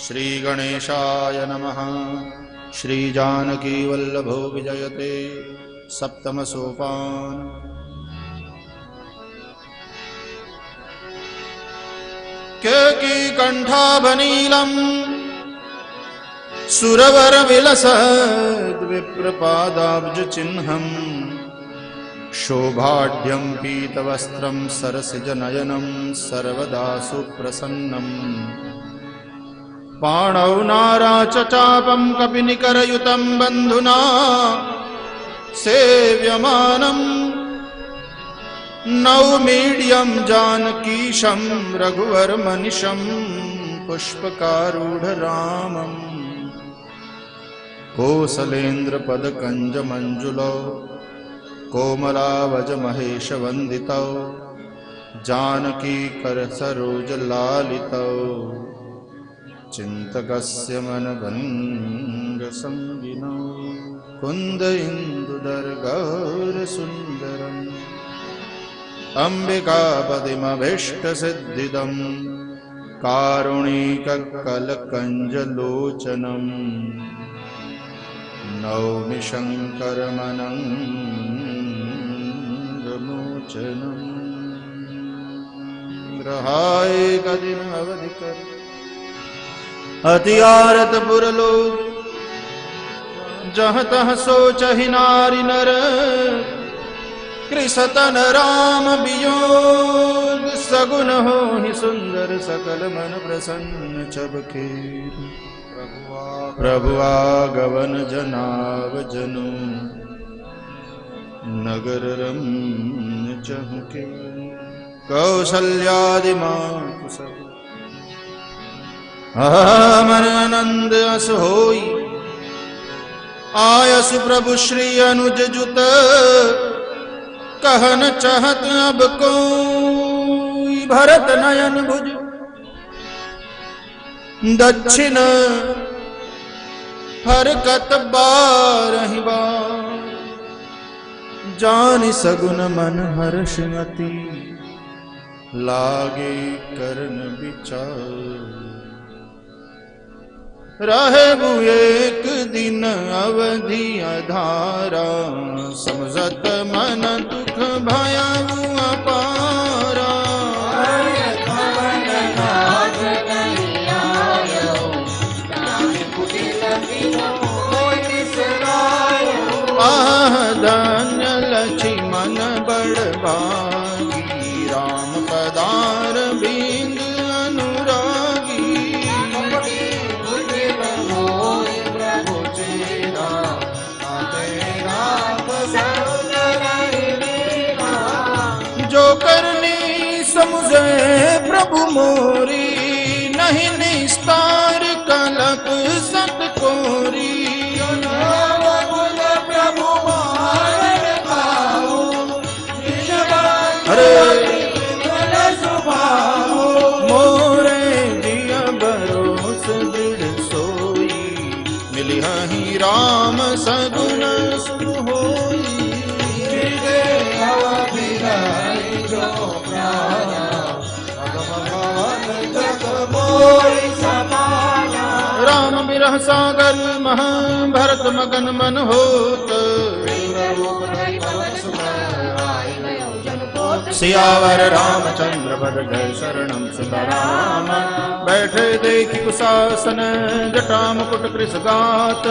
श्री गणेशाय नमः। श्री जानकी वल्लभो विजयते सप्तम सोपान। केकी कंठाभनीलम् सुरवर विलसद् विप्रपादाब्ज चिह्नम् शोभाढ्यं पीतवस्त्रं सरसिजनयनं सर्वदा सुप्रसन्नम् पाणौ नाराचचापं कपिनिकरयुतं बन्धुना सेव्यमानम् नौमीड्यं जानकीशं रघुवरमनिशं पुष्पकारूढरामम् कोसलेन्द्रपदकञ्जमञ्जुलौ कोमलावजमहेशवन्दितौ जानकीकरसरोजलालितौ चिन्तकस्य मनभङ्गसंविनौ कुन्द इन्दुदर्गौरसुन्दरम् अम्बिकापदिमभीष्टसिद्धिदं कारुणिककलकञ्जलोचनम् नौमि शङ्करमनङ्गमोचनम्। ग्रहाय कदिन अवधिकर अति आरत पुरलोक जहाँ तहाँ सोचहि नारी नर कृसतन राम वियोग सगुन हो ही सुंदर सकल मन प्रसन्न छबके प्रभु आगवन जनाव जनु नगर रम्य चहके कौशल्यादि मातु सब मन आनंद अस होई आयसु प्रभु श्री अनुज जुत कहन चाहत अब कोई भरत नयन भुज दक्षिण हरकत बारहि बार जानि सगुन मन हर्षमति लागे करन विचार रहे एक दिन अवधि अधारा समझत मन दुख भयउ अपारा आह धन्य लक्ष्मण बड़ भागी राम पदार बिंद अनुरागी जो करनी समुझे प्रभु मोरी नहीं निस्तार कलप सत कोरी प्रभु अरे मोरे दिया बरोस दृढ़ सोई मिली ही राम सगुन होई राम बिरह सागर महा भरत मगन मन होत सियावर रामचंद्र भज गए शरणम सीताराम बैठे देखि कुशासन जटा मुकुट कृष गात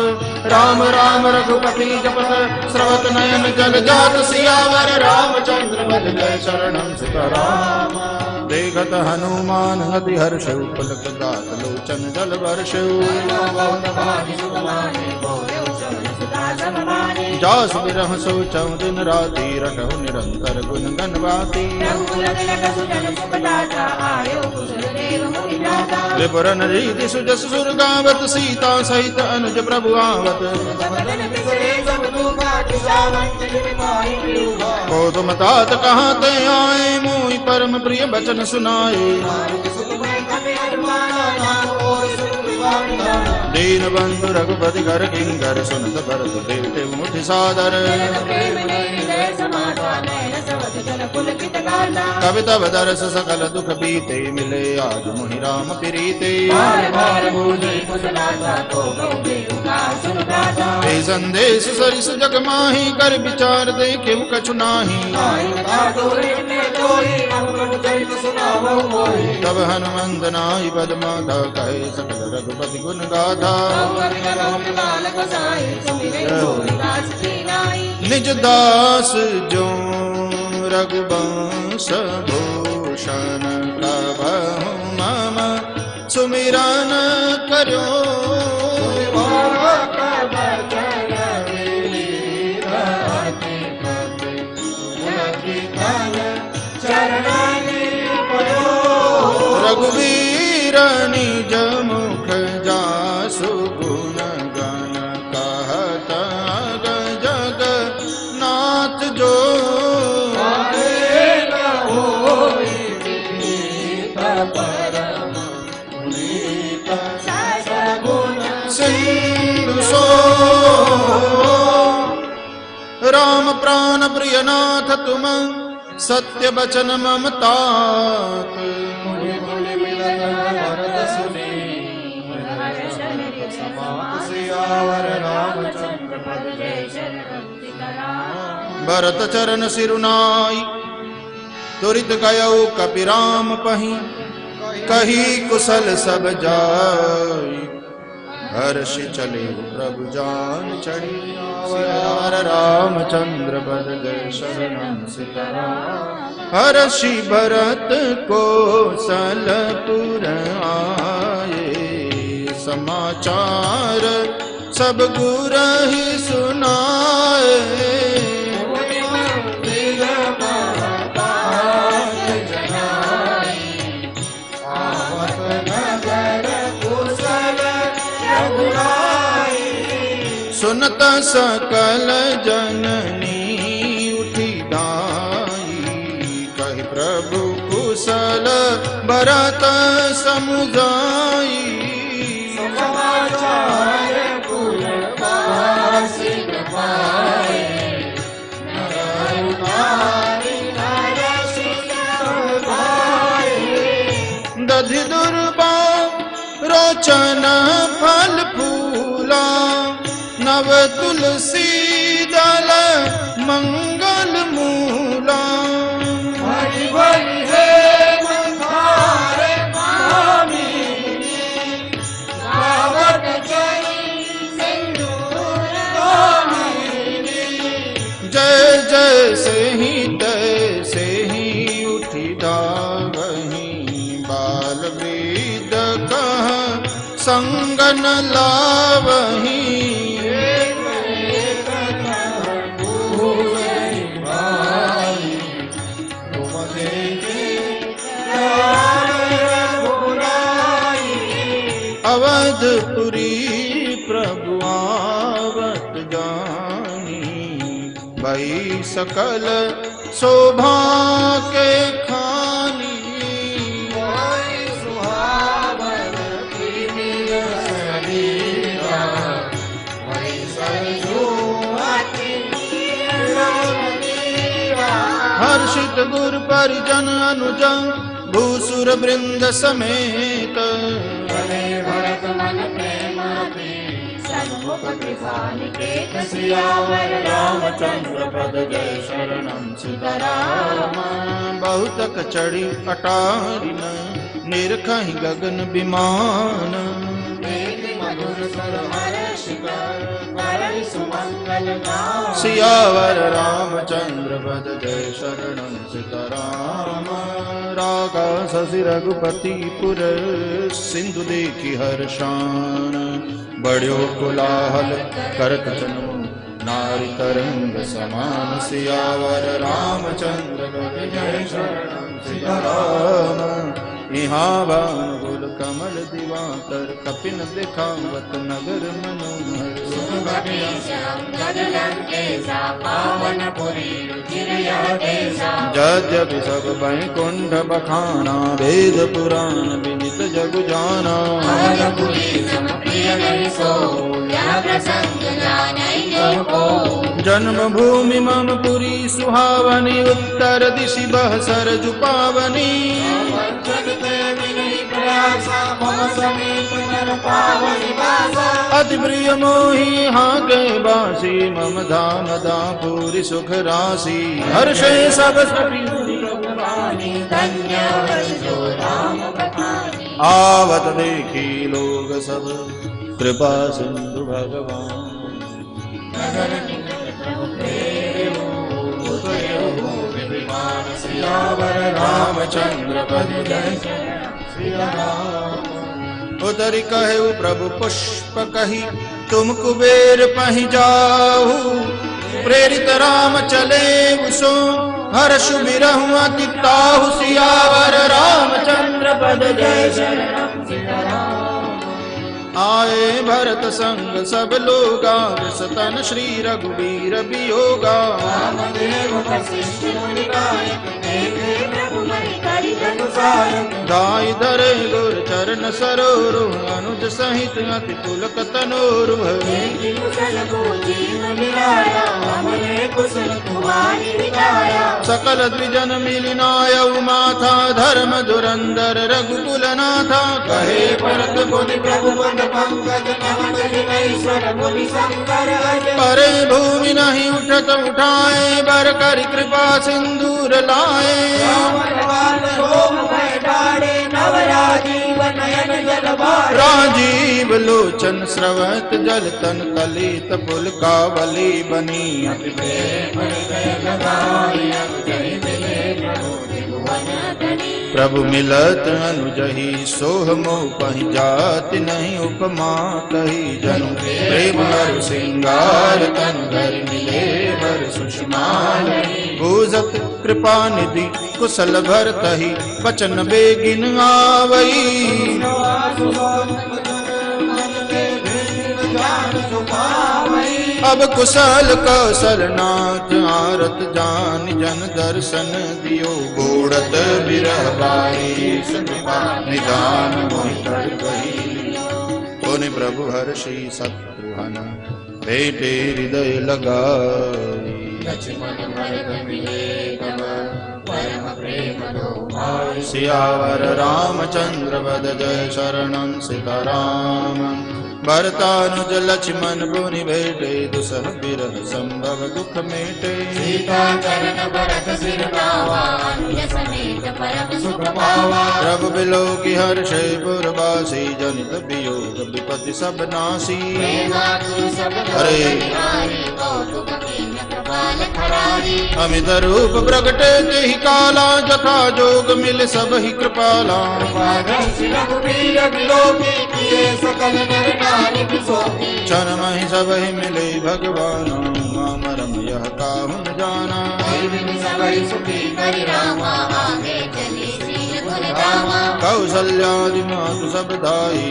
राम राम रघुपति जपत स्रवत नयन जल जात सियावर रामचंद्र भज गए शरणम सीताराम देखत हनुमान हति हर्ष पुलक गात लोचन जल वर्ष जास बिरह सोचौ दिन राति रटहु निरंतर गुण गनवाती विपुरन रीति सुजस सुर गावत सीता सहित अनुज प्रभु आवत तुम तात कहाँ ते आए मोहि परम प्रिय बचन सुनाए दीन बंधु रघुपति कर किंकर सुनत भरत देवते मुठि सादर कवि तब दरस सकल दुख बीते मिले आज मुनि राम प्रीते हे संदेश सरिस जग माही कर विचार देखे कछु नाही तब हनुमंत नाहि पद माथा कहे सकल रघुपति गुण गाथा निज दास जो रघुवंश भूषण प्रभु मम सुमिरन करो रघुवीर निज मुख जासु गुण गण कहत जग नाथ जो सिंधु सो राम प्राण प्रिय नाथ तुम सत्य बचन ममतात भरत चरण सिरुनाई तुरित गयो कपिराम पही कही कुशल सब जाई हर्षि चले प्रभु जान चढ़ी सियावर रामचंद्र बल गए शरणं सीताराम हर्षि भरत कौशलपुर आए समाचार सब गुर ही सुनाए सुनत सकल जननी उठी दाई कहि प्रभु कुशल भरत समुझाई दधि दुर्बा रोचन फल फूला नव तुलसी दल मंगल मूला जय जय से ही तैसे ही उठी दावही बाल वृद्ध कह संगन लावही अवधपुरी प्रभु आवत जानी भई सकल शोभा के खानी हर्षित गुर परिजन अनुजन भूसुर वृंद समेत सियावर रामचंद्र पद जय शरणं सीताराम बहुतक चढ़ी अटारिन निरखहि गगन विमान सियावर रामचंद्र पद जय शरणं सीताराम रागा शशि रघुपति पुर सिंधु देखी हर्षान बड़ो कोलाहल करत जनु नारी तरंग समान सियावर रामचंद्र पद जय शरणं सीताराम यहाँ भानुगुल कमल दिवाकर कपिन दिखावत नगर मनोहर यद्यपि सब बैकुंठ बखाना वेद पुराण विनित जग जाना जन्मभूमि मम पुरी सुहावनी, उत्तर दिशि बह सरजु पावनी। अति प्रिय मोहि हाके बासी, मम धाम दापुरी सुख राशि। हर्षे सब आवत देखी लोग सब, कृपा सिंधु भगवान। सियावर रामचंद्र पद जय सिया राम। उतरि कहु प्रभु पुष्प कही, तुम कुबेर पहि जाहु। प्रेरित राम चले उसो, हर्ष बिरहु अति ताहु। सियावर रामचंद्र पद जय शरणम सिया राम। आए भरत संग सब लोगा, सतन श्री रघुवीर बियोगा। दाई धरे गुर चरण सरोरु, अनुज सहित अति पुलक तनोरु। सकल द्विजन मिलिनायउ माथा, धर्म धुरंधर रघुकुल नाथा। कहे भरत मुनि प्रभु परे भूमि नहीं उठत उठाए, बर कर कृपा सिंदूर लाए। राजीव लोचन स्रवत जल तन कलित पुल कावली बनी। प्रभु मिलत अनुजहि सोह मोह पहि, जाति नहीं उपमा कही। जनु प्रेम हर सिंगार, तनु धर मिले बर सुषमान। पूजत कृपा निधि कुशल भरतहि, बचन बेगिन आवई। अब कुशल कौशल नाथ, आरत जान जन दर्शन दियो। बूढ़त बिरह बारिश, निदान मोहि कर कही। पुनि प्रभु हर्षि शत्रुहन, भेटे हृदय लगाई। सियावर रामचंद्र वद जय शरणं सीताराम। भरतानुज लक्ष्मण पुनि भेटे, दुसह बिरह संभव दुख मेटे। सीता चरण भरत सिर नावा, अनुज समेत परम सुख पावा। प्रभु बिलोकि हर्षे पुरवासी, जनित वियोग विपत्ति सब नासी। हरे अमित रूप प्रगटे तेहि काला, जथा जोग मिल सब ही कृपाला। क्षण महि सब ही मिले भगवान, मामरम यह काहु न जाना। कौशल्यादि मातु सब दाई,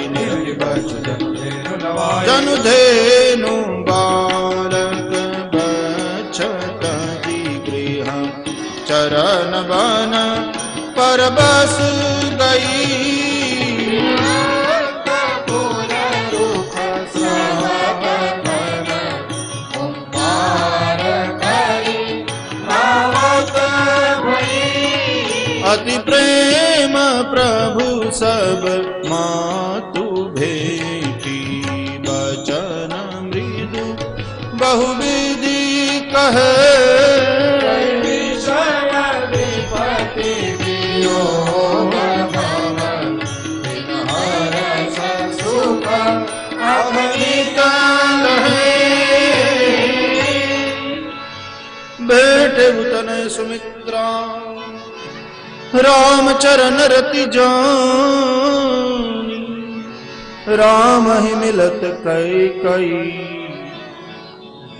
जनु धेनु बालक बछत गृह। चरण बन पर बस गई, अति प्रेम प्रभु सब मातु भेटी। बचन मृदु बहुविधि कहे, बेटे उतने सुमित्रा, राम चरण रति जानी। राम ही मिलत कई कई,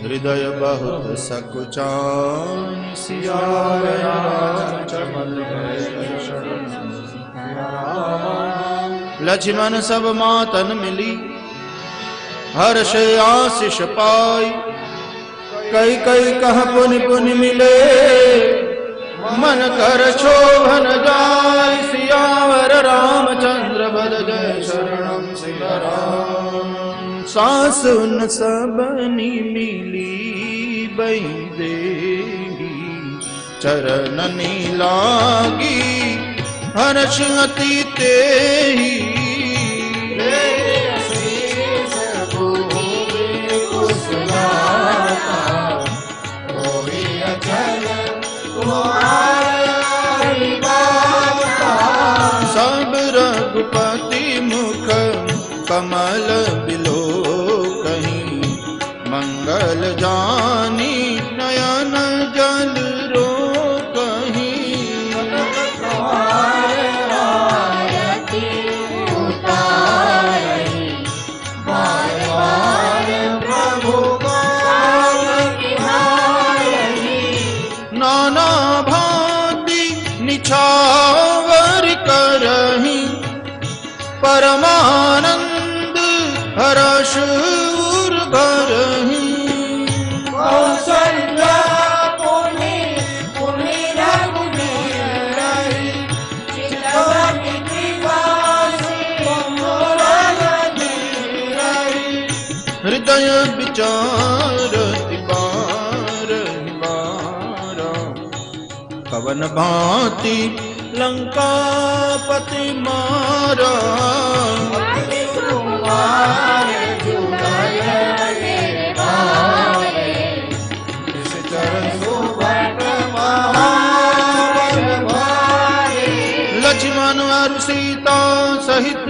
हृदय बहुत सकुचान। सियावर लक्ष्मण सब मातन मिली, हर्ष आशीष पाई। कई कई कह पुनि पुनि मिले, मन कर शोभन जाय। सियावर रामचंद्र बद जय शरणं सीताराम। सास उन सबनी मिली, बई दे चरणनी लागी हर्ष अति तेहि सब रघुपति मुख कमल बिलो कहीं मंगल जानी नयन जल रो कहीं नाना भांति निछावर करहीं परमानंद हर्ष उर भरहीं कौसल्या पुनि रघुवीर रही चित्रवती कृपासी हृदय विचारति बारहि बारा पवन भांति लंकापति मारा लक्ष्मण और सीता सहित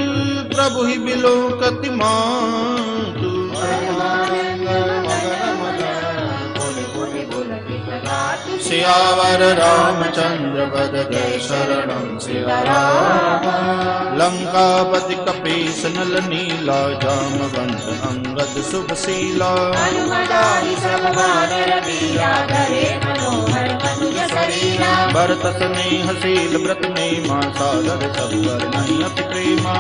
प्रभु ही बिलोकति मातु सियावर रामचंद्र पद जय शरणं सिया राम लंकापति कपीस नल नीला जामवंत अंगद शुभ शीला भरत स्नेह शील व्रत में मां सादर सब वर नहीं अति प्रेमा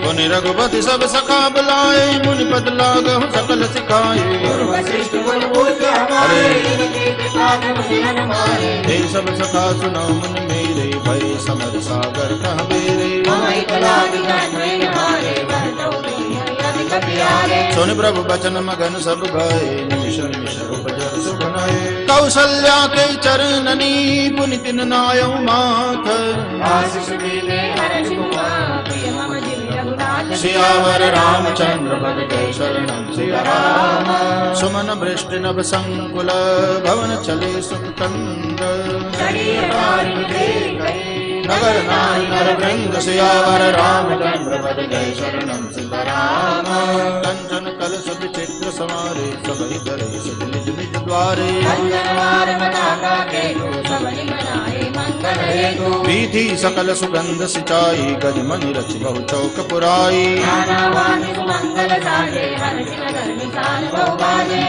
मुनि रघुपति सब सखा बुलाए मुनि पद लागहु सकल सिखाए हे सब सखा सुनो मुनि मेरे भय समर सागर कह मेरे सुन प्रभु बचन मगन सब गाए निमिष निमिष उपजर सुभनाए कौशल्या के चरणनी पुनि तिन नायौ माथ आशीष मिले हरष कुमार सियावर रामचंद्र पद जय शरणं सिया राम सुमन वृष्टि नभ संकुल भवन चले सुख कंद नगर नारी नर वृंद सियावर रामचंद्र पद जय शरणं सिया राम कंचन कलश विचित्र समारे सबहि करे सुख निज निज द्वारे विधि सकल सुगंध सिंचाई गजमनि रच बहु चौक पुराई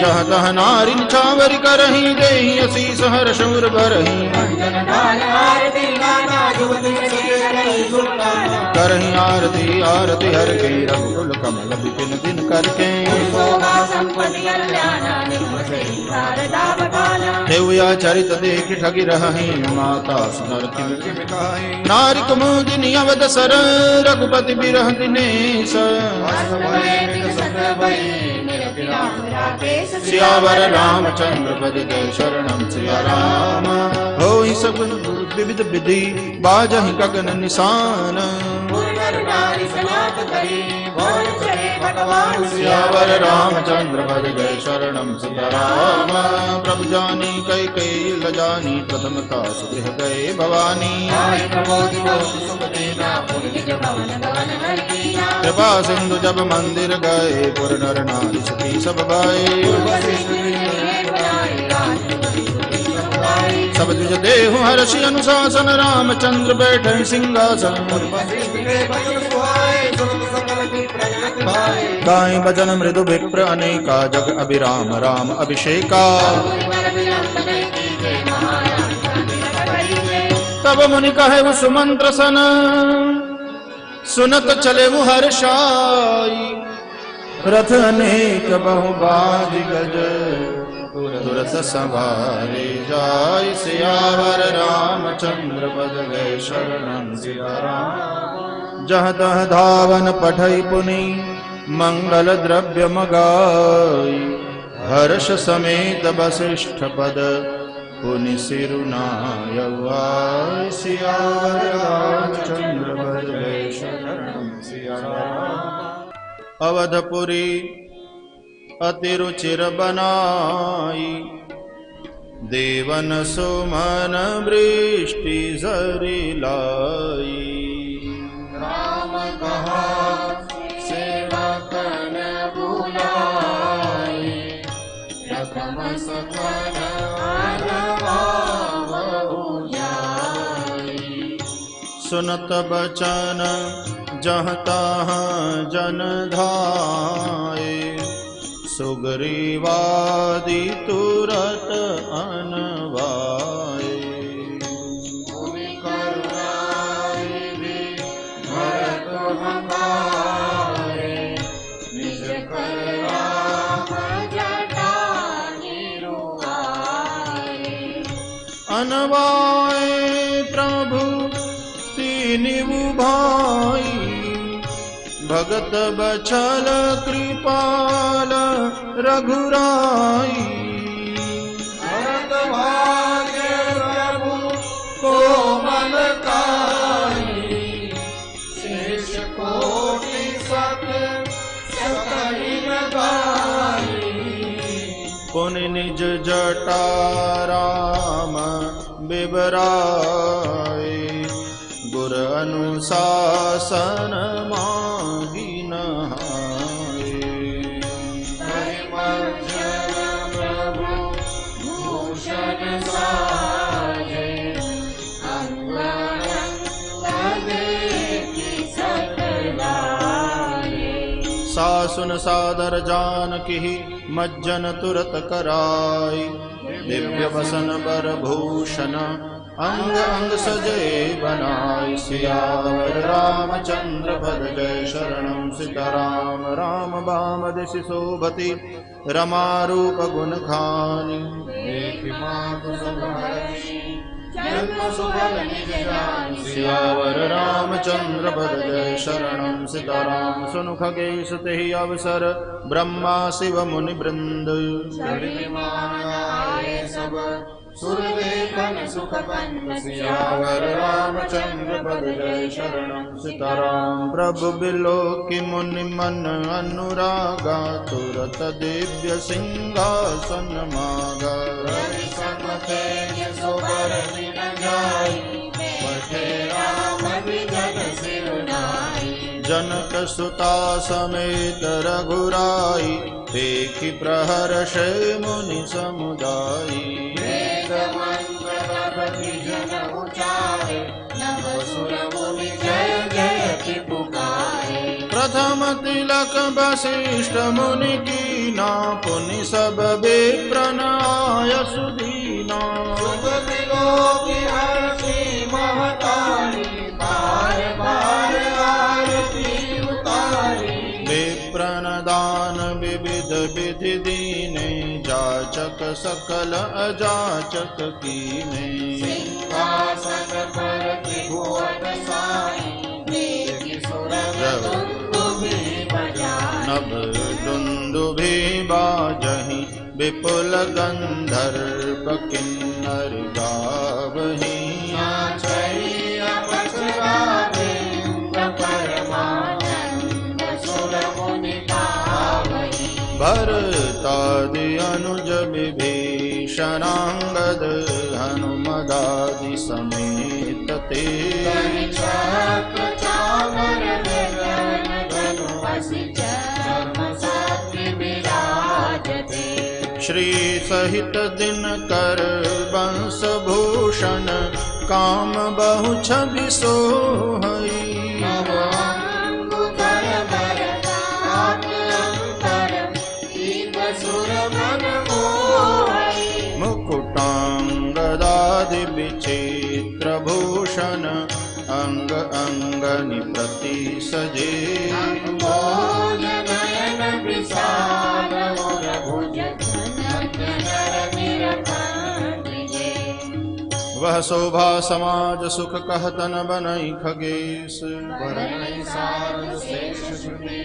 जह तह नारी निछावर करहीं देहि असीस हर्ष उर भरहीं करहीं आरती आरती हर के रघुकुल कमल विपिन दिन करके देवया चरित देख ठगी रहीं माता सुनरति नारी कुमुदिनी अवध सर रघुपति बिरह दिनेश सियावर रामचंद्र पद जय शरणं सिया राम होई सब विविध विधि बाजहि गगन निशान सियावर रामचंद्र पद जय शरणं सिया राम प्रभु जानी कई कई लजानी प्रथमता सुगृह गए भवानी कृपा सिंधु जब मंदिर गए पुर नर नारी सती सब गाए सब द्विज देहु हर्षि अनुशासन रामचंद्र बैठे सिंहासन गाय भजन मृदु विप्र अनेका जग अभिराम राम अभिषेका तब मुनि कहे वो सुमंत्र सन सुनत चले वो हर्षाई रथ अनेक बहुबाज गज तुरत सवारे जाय सियावर रामचंद्र पद गए शरणं सिया राम जह तह धावन पठई पुनि मंगल द्रव्य मगाई हर्ष समेत वसिष्ठ पद पुनि सिरुनाय सियावर रामचंद्र भजे शरणं सिया राम। अवधपुरी अति रुचिर बनाई देवन सुमन वृष्टि जरी लाई। राम कहा सेवकन बुलाई प्रथम सकल अनवावहु जाई। सुनत बचन जहाँ तहाँ जन धाये सुग्रीवादि तुरत अनवाये। मुनि करुणाई भरत हमारे निज कर राम जटा निरुआए। अनवाए प्रभु तीनिवु भाई भगत बछल कृपाल रघुराई। भरत भाग्य प्रभु कोमल काई शेष कोटि सत सकलिन गाई। पुनि निज जटा राम बिबराए गुर अनुशासन मांगी नहाए। प्रभु भूषण साजे अंग अंग देखि सकलाए। सासुन सादर जानकी मज्जन तुरत कराई दिव्य वसन बर भूषण अंग अंग सजे बनाई। सियावर रामचंद्र भज जय शरणं सीताराम। राम बाम दिशि शोभति रमा रूप गुण खानी देखि मातु सब हर्षि जन्म सुबल निज जानि। सियावर रामचंद्र भज जय शरणं सीताराम। सुनु खगेश तेहि अवसर ब्रह्मा शिव मुनि वृंद आए सब सुर देखन सुख पंथ। सियावर रामचंद्र पद जय शरणं सीताराम। प्रभु बिलोकि मुनि मन अनुरागा तुरत दिव्य सिंहासन मागा। रवि सम तेज सुबर दिन जाई बैठे राम विजन सिरुनाई। जनक सुता समेत रघुराई देखि प्रहर्षे मुनि समुदायी। वेद मंत्र प्रभृति जन उचारे नभ सुर मुनि जय जयति पुकारे। प्रथम तिलक वशिष्ठ मुनि कीना पुनि सब विप्रन आय सुदीना। सुगति लोकि हर्षि महतारी बार बार आरती उतारी। विप्रन दान विविध विधि दीने जाचक सकल अजाचक कीने। सिंहासन पर त्रिभुवन साई देखि सुरग दुंदुभि बजाई। नभ दुंदुभि बाजहि विपुल गंधर्व किन्नर गावहि। नाचई अपच गावे परमानंद सुर मुनि गावई। भरतादि अनुज विभीषणांगद हनुमदादि समेत ते। चक्र चामर गगन धनु असि चर्म सात्रि विराजते। श्री सहित दिनकर वंश भूषण काम बहु छवि सोहई। नवांगुतर भरताप अंतर दीप सुर मन मोहई। मुकुटांगदादि विचित्र भूषण अंग अंगनि प्रति सजे। अंबोज नयन विशाल और भुज घन नर निरखंडिजे। वह शोभा समाज सुख कहतन बनई खगेश। वरनै सार शेष श्रुति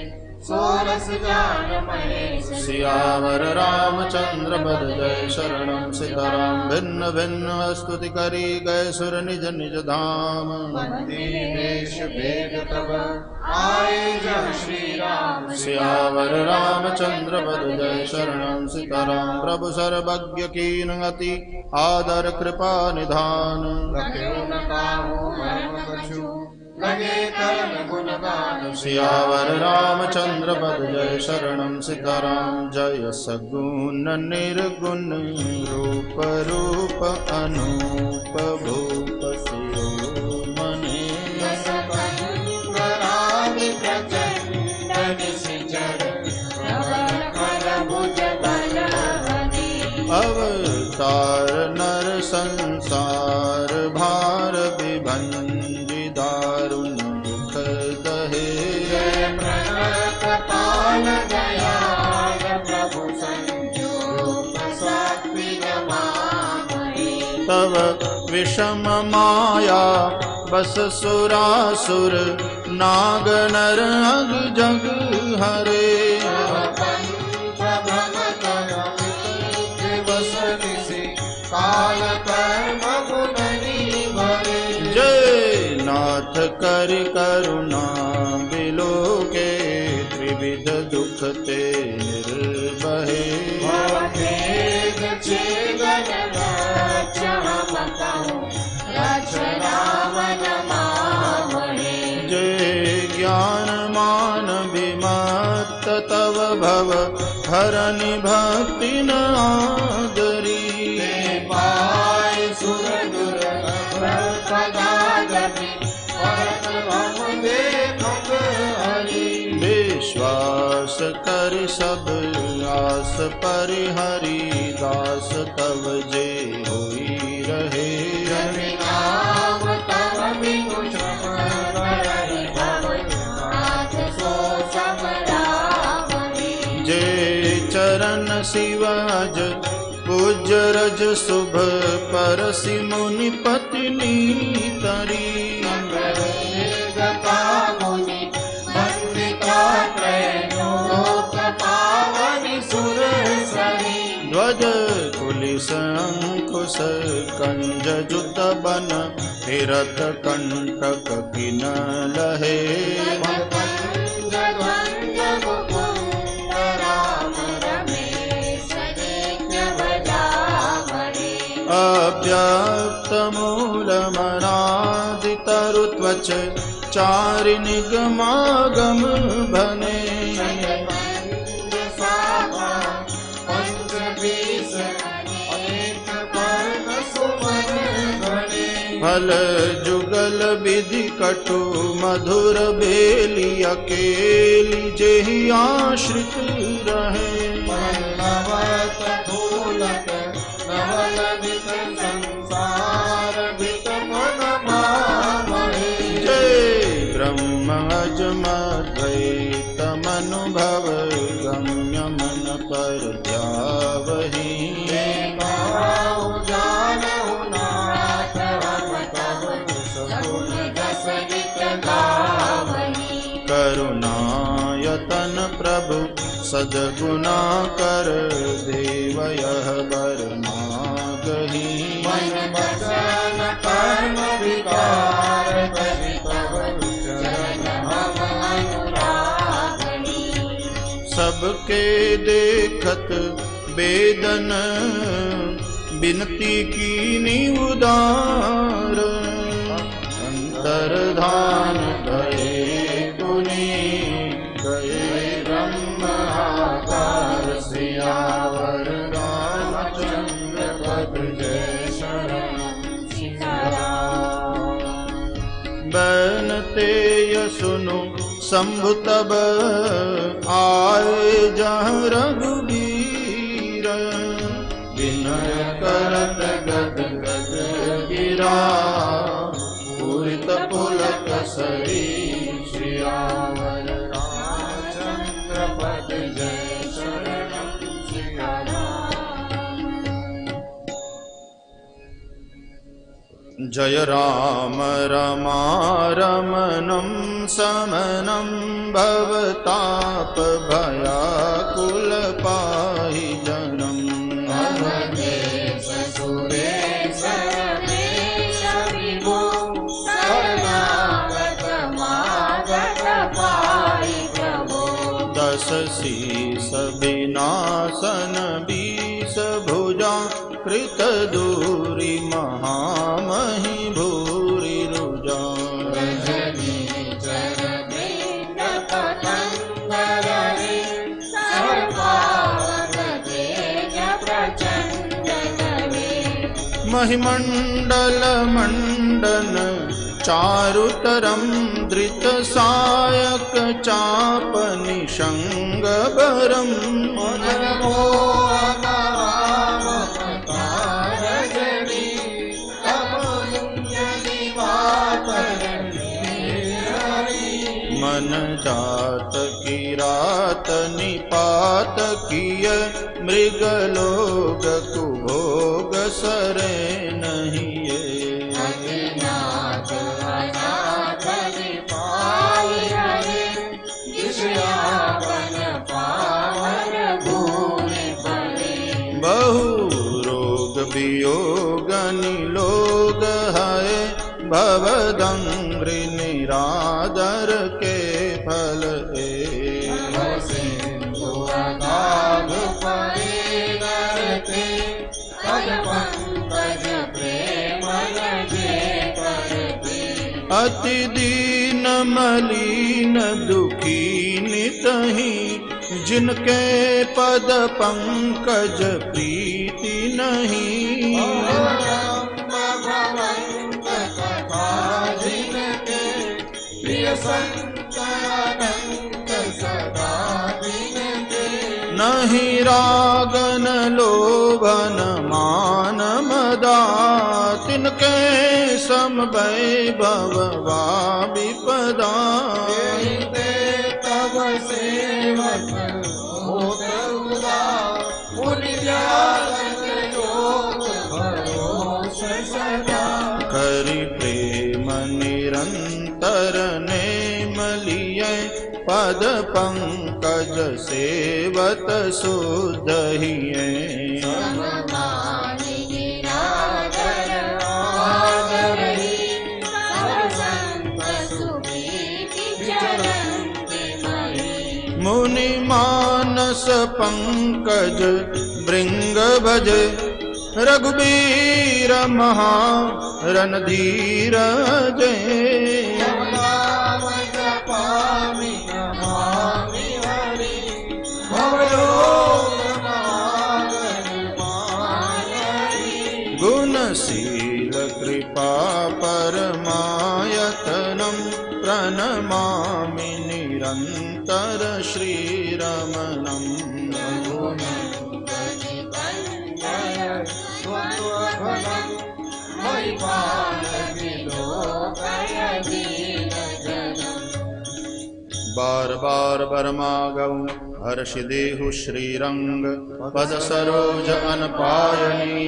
सोरस जान महेश सियावर रामचंद्र पद जय शरणम सीताराम। भिन्न भिन्न स्तुति करी गए सुर निज निज धाम। बंदी देश भेद तब आए जब श्री राम। सियावर रामचंद्र पद जय शरणम सीताराम। प्रभु सर्वज्ञ कीन अति आदर कृपा निधान। लख्यो न काहू मर्म कछु लगे कर्म गुणगान। सियावर रामचंद्र पद जय शरणम सीताराम। जय सगुण निर्गुण रूप रूप अनूप भूप शिरोमणि। करामि प्रचंड निशिचर प्रबल कर भुज बलवनी। अवतार नर संसार भार विभंजि दारुण दुख दहे। प्रणत पाल दयाल प्रभु संजोग सात्विक मामहि। तव विषम माया बस सुरासुर नाग नर अग जग हरे। पंच भ्रमत दिवस निशि काल कर्म गुणनी भरे। जय नाथ कर करुणा बिलो के त्रिविध दुख ते निर्बहे। भेद छेदन रक्ष हम कहूँ रक्ष राम नमामहे। जय ज्ञान मान विमत्त तव भव हरनि भक्ति न आदरी। पाय सुर दुर्लभ पदागति परत हम देखत हरि। विश्वास कर सब आस परिहरि दास तव जे होई रहे। जनि नाम तव बिनु श्रवण करहि भव नाथ सो सब रामहि। जे चरण शिवाज पूज्य रज शुभ परसि मुनि पत्नी तरी। गता मुनि वंदिता त्रैलो लोक पावनि सुर सरी। ध्वज कुलिस अंकुश कंज जुत बन तीरथ कंटक किन लहे। पंज ध्वज मुकुंद राम रमेश नित्य भजामहे। अव्यक्त मूल मनादि तरु त्वच चारि निगमागम भने। पंच शाखा पंच बीस अनेक पर्ण सुमन गणे। फल जुगल विधि कटु मधुर बेली अकेली जेहि आश्रित रहे। पल्लवत फूलत नवल वित संसार वित पद मामहे। जय ब्रह्म अजमद्वैत मनुभव गम्य मन पर ध्यावहि। पाऊ जानहु नाथ हम तव सगुण दस नित गावहि। करुणायतन प्रभु सद्गुना कर देव यह वर मागहि। मन वचन कर्म विकार करि तव चरण हम अनुरागहि। सबके देखत वेदन बिनती कीनी उदार। अंतर्धान गए पुनि गए ब्रह्म आकार। सियावर रामचंद्र पद जय शरणम सीताराम। बनते सुनु शंभु तब आए जहाँ रघुबीर। विनय करत गद गद गिरा पूरित पुलक सरी। सियावर रामचंद्र पद जय शरणम सीताराम। जय राम रमा रमणम् समनं भवताप भयाकुल पाहि जनम् अवधेश सुरेश रमेश विभो शरणागत मागत पाहि प्रभो दश शीस विनाशन 20 भुजा कृत दूरी महामहि भूरि रुजा रजनी चरवृन्द पतंगर रे सर्वावत तेज प्रचंड करे महिमंडल मंडन चारुतरम धृत सायक चाप निषंग बरम मन जात किरात निपात किय मृगलोक कुभोग सरे नहीं अतिनाथ अनाथ पाहि हरे विषयावन पावन भूमि परे बहु रोग वियोग निलोग है भवदंग्रि निरादर के फल सिंधु अगाध परे नरते पद पंकज प्रेम लगे करते अति दीन मलीन दुखी नितहि जिनके पद पंकज प्रीति नहीं नहीं रागन लोभन मान मदा तिनके सम वैभव वा विपदा तब सेवक होत उदार मुनि व्यास योग भरोस सदा करि प्रेम निरंतर नेम लिये पद पंकज सेवत शुद्ध हिये सममानि निरादर आदरहि सर्वसंत सुप्रीति चरन्ति महि मुनि मानस पंकज भृंग भज रघुबीर महा रणधीर जय गुणशील कृपा परमायतनं प्रणमामि निरंतर श्रीरमणम् बार बार बरमागम हर्षि देहु श्रीरंग पद सरोज अनपायनी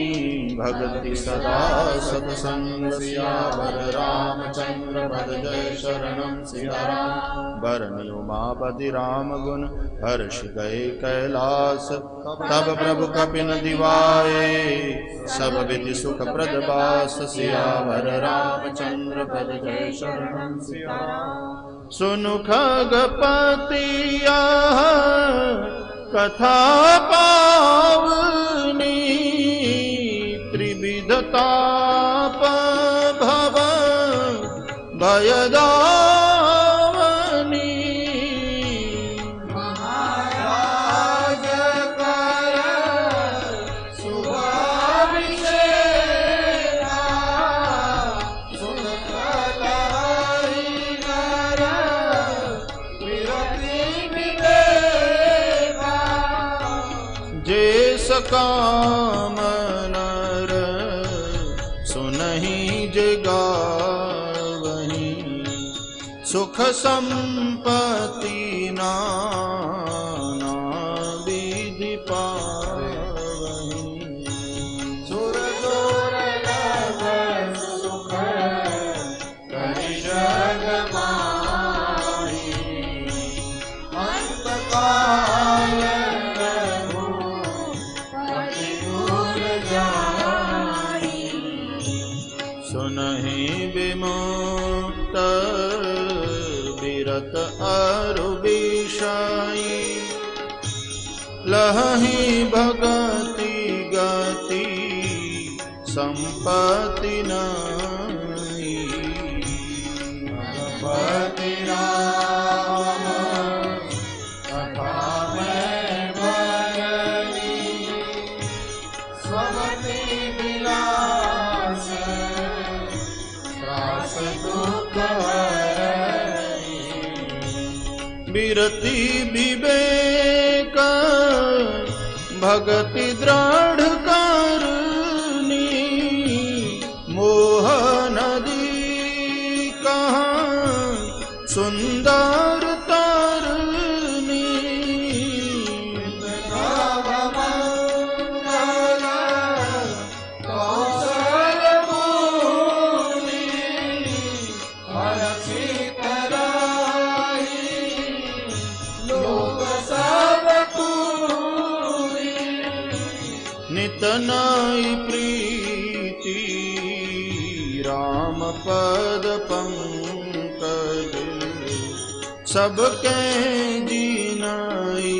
भगति सदा सत्संग सियावर रामचंद्र पद जय शरणम सियाराम बरनि उमापति राम गुण हर्ष गए कैलास तब प्रभु कपिन दिवाए सब विधि सुख प्रद बास सियावर रामचंद्र पद जय शरणम सियाराम सुनु खगपतिया कथा पावनी त्रिविधताप भव भयदावनी महाराज कर शुभाभिषेका सुनत लहरी नर विरति विवेका जे सकाम नर सुनहि जगावहि सुख संपत्ति नाना विधि पावहि सुर दुर्लभ सुख करि जग तीरथ अरु विषयी लहहि भगति गति संपत्ति नहीं। भगवति राम कथा में भजनी स्वमति विलास त्रास दुख हरनी। विरति विवेक भगति दृढ़ करनी मोह नदी कहाँ सुंदर तरनी। कौशल मुनि हरषित राही लोक सब पूरी। नित नाई प्रीति राम पद पंकज सबके जीनाई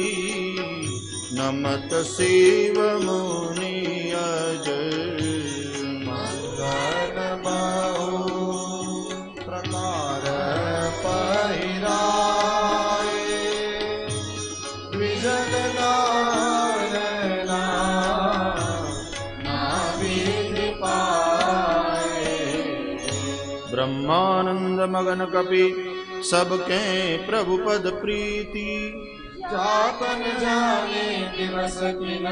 नमत शिव मुनि अजय। मंगल बहु प्रकार पहिराए द्विजग लालना नाविधि पाए। ब्रह्मानंद मगन कपि सबके प्रभु पद प्रीति जापन जाने दिवस दिन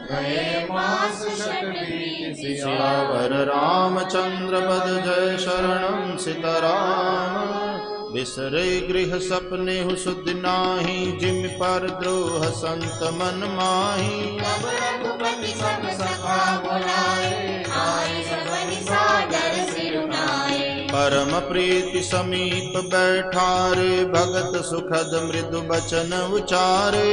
गए मास शत बीत। सियावर रामचंद्र पद जय शरणं सीताराम। बिसरे गृह सपने हु सुध नाही जिम पर द्रोह संत मन माही। तब रघुपति सब सखा बुलाए आए सबनि सादर सिरुनाए। परम प्रीति समीप बैठारे भगत सुखद मृदु बचन उचारे।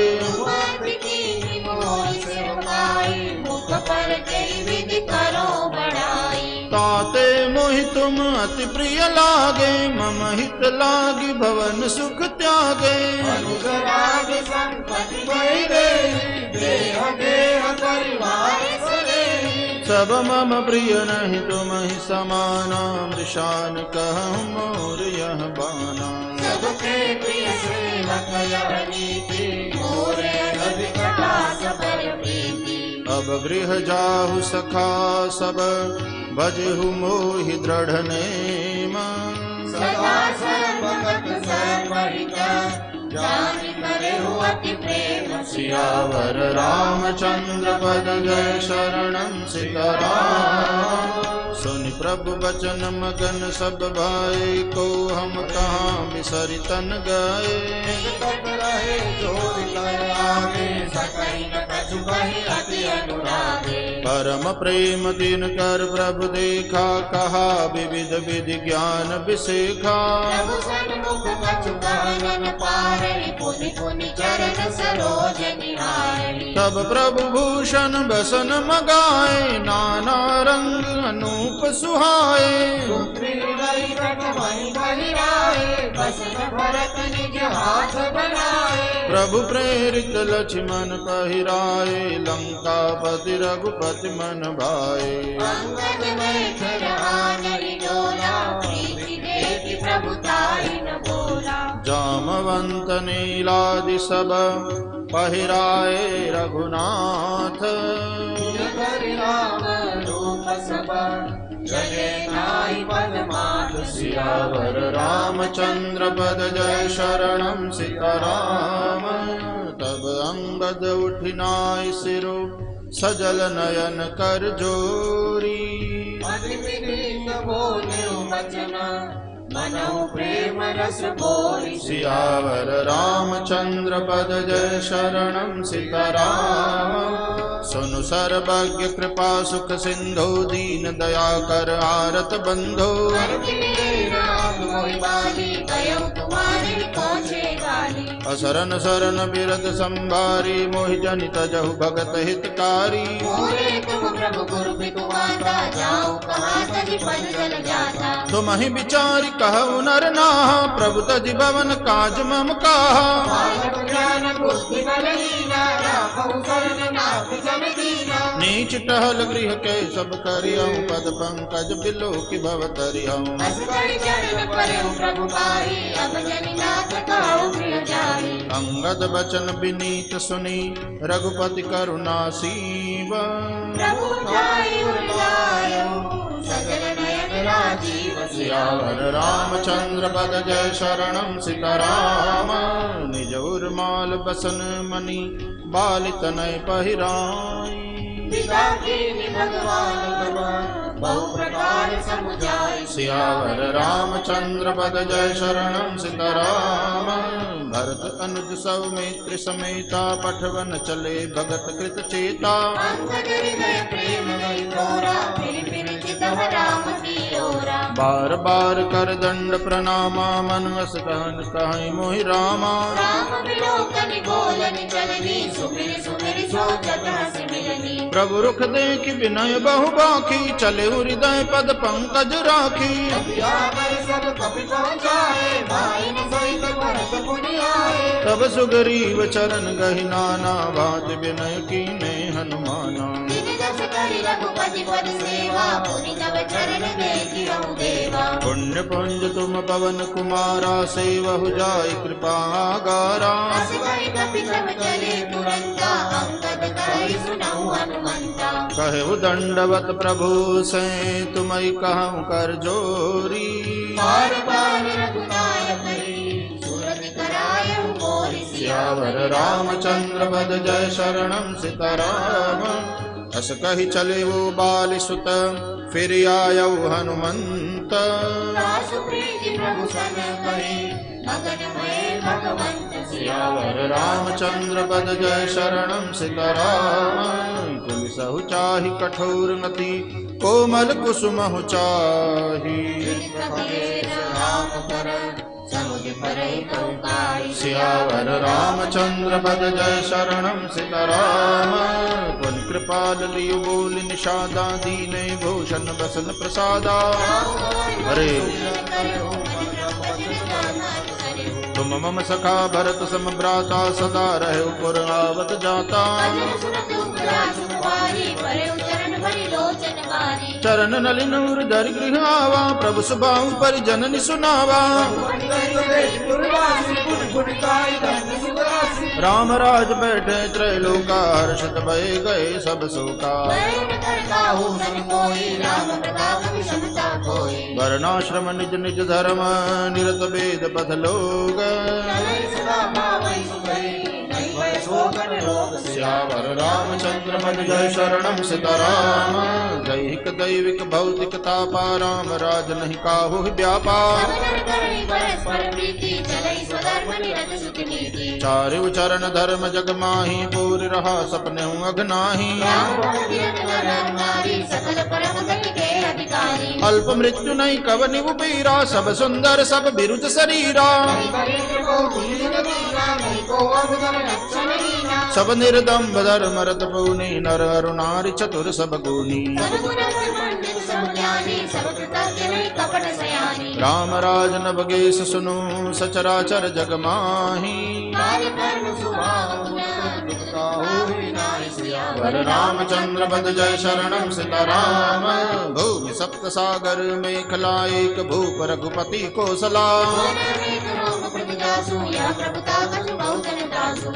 मुख पर कई विधि करो बढ़ाई। ताते मोहि तुम अति प्रिय लागे मम हित लागी भवन सुख त्यागे। अनुज राग संपत्ति बढ़े देह देह परिवार सरे। सब मम प्रिय नहीं तुम ही समाना मृषान कहूँ मोर यह बाना। सबके प्रिय सेवक यह नीति मोरे अधिक दास पर प्रीति। अब गृह जाहु सखा सब भजहु मोहि दृढ़ नेमा। सदा सर्वगत सर्वहित जानि करेहु अति प्रेम। सियावर रामचंद्र पद जय शरणं सीताराम। सुनि प्रभु बचन मगन सब भाई को हम कहाँ बिसरि तन गए। तब रहे जोर कर आगे सकई न कछु कहि अति अनुरागे। परम प्रेम दिन कर प्रभु देखा कहा विविध विधि ज्ञान विसेखा। प्रभु सन्मुख कछु कहन पारहि पुनि पुनि चरण सरोज निहारहि। तब प्रभु भूषण बसन मगाए नाना रंग अनूप सुहाए। सुप्रीति कट मणि बलिराए बसन भरत निज हाथ बनाए। प्रभु प्रेरित लक्ष्मण पहिराए लंकापति रघुपति मन भाए। अंगद में फिर आनरि डोला प्रीति देखि प्रभुताई न बोला। जामवंत नीलादि सब पहिराए रघुनाथ। हरि राम रूप सब जगे नाई पदमात। सियावर रामचंद्र पद जय शरणं सीताराम। तब अंगद उठिनाय सिरो सजल नयन कर जोरी। अति विनीत बोले वचन मनहु प्रेम रस बोरी। सियावर रामचंद्र पद जय शरणं सीताराम। सुनु सर्वज्ञ कृपा सुख सिंधु दीन दया कर आरत बंधो। असरन सरन बिरद संभारी मोहि जनित जहु भगत हितकारी मोरे तुम प्रभु गुरु पितु माता जाऊं कहाँ तज पद जल जाता तुम ही विचारी कहु नर नाहा प्रभु तज भवन काज मम काहा बालक ज्ञान बुद्धि बलहीना राखहु शरण नाथ जन दीना नीच टहल गृह के सब करियऊँ पद पंकज बिलो की भव तरियऊँ बस करि चरण परहु प्रभु पाहि अब जनि नाथ कहु प्रिय जाहि अंगद बचन विनीत सुनी रघुपति करुणा सीव प्रभु जाहि उरलायो सजल नयन राजीव सियावर रामचंद्र पद जय शरणम सीताराम निज उर्माल बसन मणि बाल तनय पहिराई पिता कीनि भगवान भगवान बहु प्रकार समुझाई सियावर रामचंद्र पद जय शरणम सीताराम भरत अनुज सौमित्र समेता पठवन चले भगत कृत चेता अंगद हृदय प्रेम नहीं तोरा फिर चितव राम की ओरा बार बार कर दंड प्रणामा मन वस कहन कहाई मोहि रामा राम विलोकनि बोलनि चलनी सुमिर सुमिर सोचत हस मिलनी प्रभु रुख देखि विनय बहु बाखी चले हृदय पद पंकज राखी सब कपि पहुँचाए भाइन सहित भरत पुनि आए तब सुग्रीव चरण गहि नाना भात विनय कीने हनुमाना दिन दस करि रघुपति पद सेवा पुनि तव चरण देखि रहु देवा पुण्य पुंज तुम पवन कुमारा सेवहु जाय कृपा गारा अस कहि कपि सब चले तुरंता अंगद कहि सुनहु हनुमंता कहु दंडवत प्रभु से तुमई कहूँ कर जोरी बार बार रघुनायक सुरति करायहु मोरि सियावर रामचंद्र पद जय शरणम सीताराम अस कहि चले वो बाल सुत फिर आयऊ हनुमंत दासु प्रीति प्रभु सन कहे मगन भये भगवंत सियावर रामचंद्र पद जय शरणम सीताराम पुलिसहु चाहि कठोर नति कोमल कुसुमहु चाहि राम पर समुझ परै कौकाई सियावर रामचंद्र पद जय शरणम सीताराम पुन कृपाल लियु बोल निषादा दीने भूषण बसन प्रसादा हरे तुम मम सखा भरत सम भ्राता सदा रहे पुर आवत जाता चरण नलिन धरि गृह आवा प्रभु सुबाहु परिजन सुनावा राम राज बैठे त्रैलोका हर्षित भय गए सब शोका वर्णाश्रम निज निज धर्म निरत वेद पथ लोग सियावर रामचंद्र पद जय शरणम सीताराम दैहिक दैविक भौतिक तापा राम राज नहीं काहु व्यापार चारु चरण धर्म जग माही पूर रहा सपने हूँ अघनाही अल्प मृत्यु नहीं कव निभु पीरा सब सुंदर सब बिरुज शरीरा सब निर्दम्ब धर्म रत पूनी नर अरु नारी चतुर सब गुनी राम राज नवगेश सुनु सचराचर जग माही वर रामचंद्र पद जय शरणम सीताराम भूमि सप्त सागर मेखला एक भूप रघुपति कोसला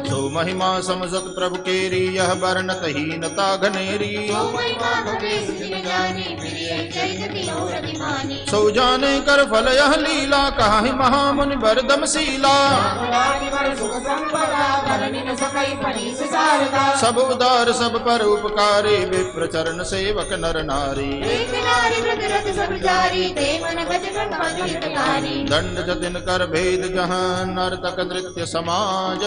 सो महिमा समझत प्रभु केरी यह वर्णत हीनता घनेरी सो जाने कर फल यह लीला कहाहि महामुनि बरदम शीला सब उदार सब पर उपकारी विप्र चरण सेवक नर नारी दंड जतिन कर भेद जहाँ नर्तक नृत्य समाज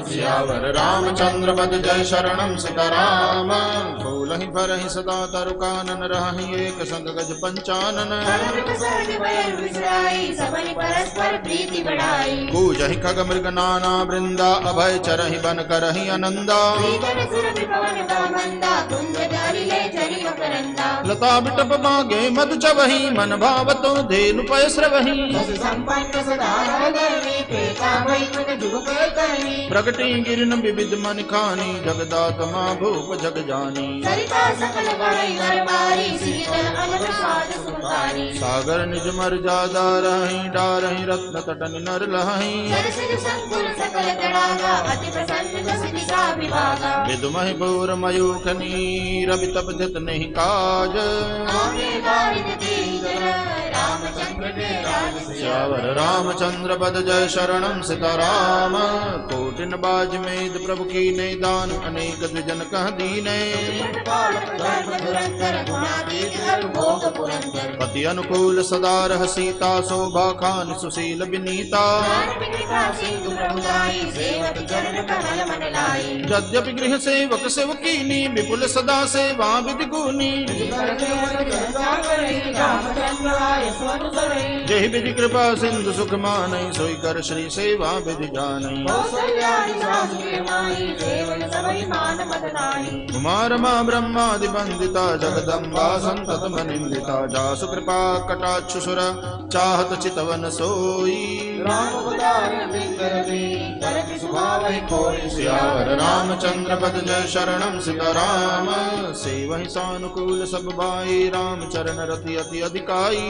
सियावर रामचंद्र पद जय शरणम सीताराम फूलहि भरहि सदा तरु कानन रहहि एक संग गज पंचानन भय विसराई सबनि परस्पर प्रीति बढ़ाई पूजहि खग मृग नाना वृंदा अभय चरहि बन करहि आनंदा श्रीधर सुर विपवन दामंदा कुंज धारि ले चरि मकरंदा लता बिटप मागे मधु चवहि मन भावतो धेनु पय स्रवहि संपन्न सदा धर्मी प्रेता भई मन जुग करनी प्रगति गिरन विविध मन खानी जगदात्मा भूप जग जानी सरिता सकल गणै गरबारी शीतल अमर स्वाद सुखारी सागर निज मर जादा रहि डारहि रत्न तटन नर लहि सरसिज संकुल सकल तड़ागा अति प्रसन्न जस दिशा विभागा विदुमहि भूर मयूखनी रवि तप जत नहीं काज नामे बारिद दीन रामचंद्र के राज श्यावर रामचंद्र पद जय शरणम सीताराम कोटिन बाज मेद प्रभु की ने दान अनेक द्विजन कह दीने पति अनुकूल सदा रह सीता शोभा खान सुशील विनीता यद्यपि गृह सेवक सेवकीनी विपुल सदा सेवा विधि गुनी जहि विधि कृपा सिंधु सुख मानै सोई कर श्री सेवा विधि जानै कुमार माँ ब्रह्मादि वंदिता जगदम्बा संतत मनिंदिता जासु कृपा कटाक्ष सुर चाहत चितवन सोई सियावर रामचंद्र पद जय शरणम सीताराम सेवहि सानुकूल सब भाई राम चरण रति अति अधिकाई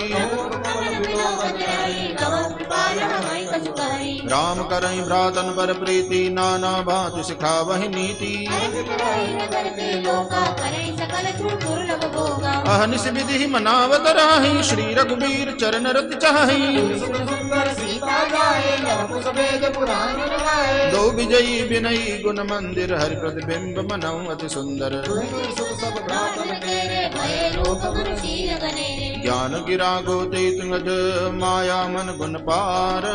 राम करई भ्रातन पर प्रीति नाना भांति सिखावहि नीति अहनिस विधि मनावत राहि श्री रघुबीर चरण रति चाहि दो विजयी विनयी गुण मंदिर हरि प्रतिबिंब मनऊ अति सुंदर ज्ञान गिरा गोते तुंगज माया मन गुण पार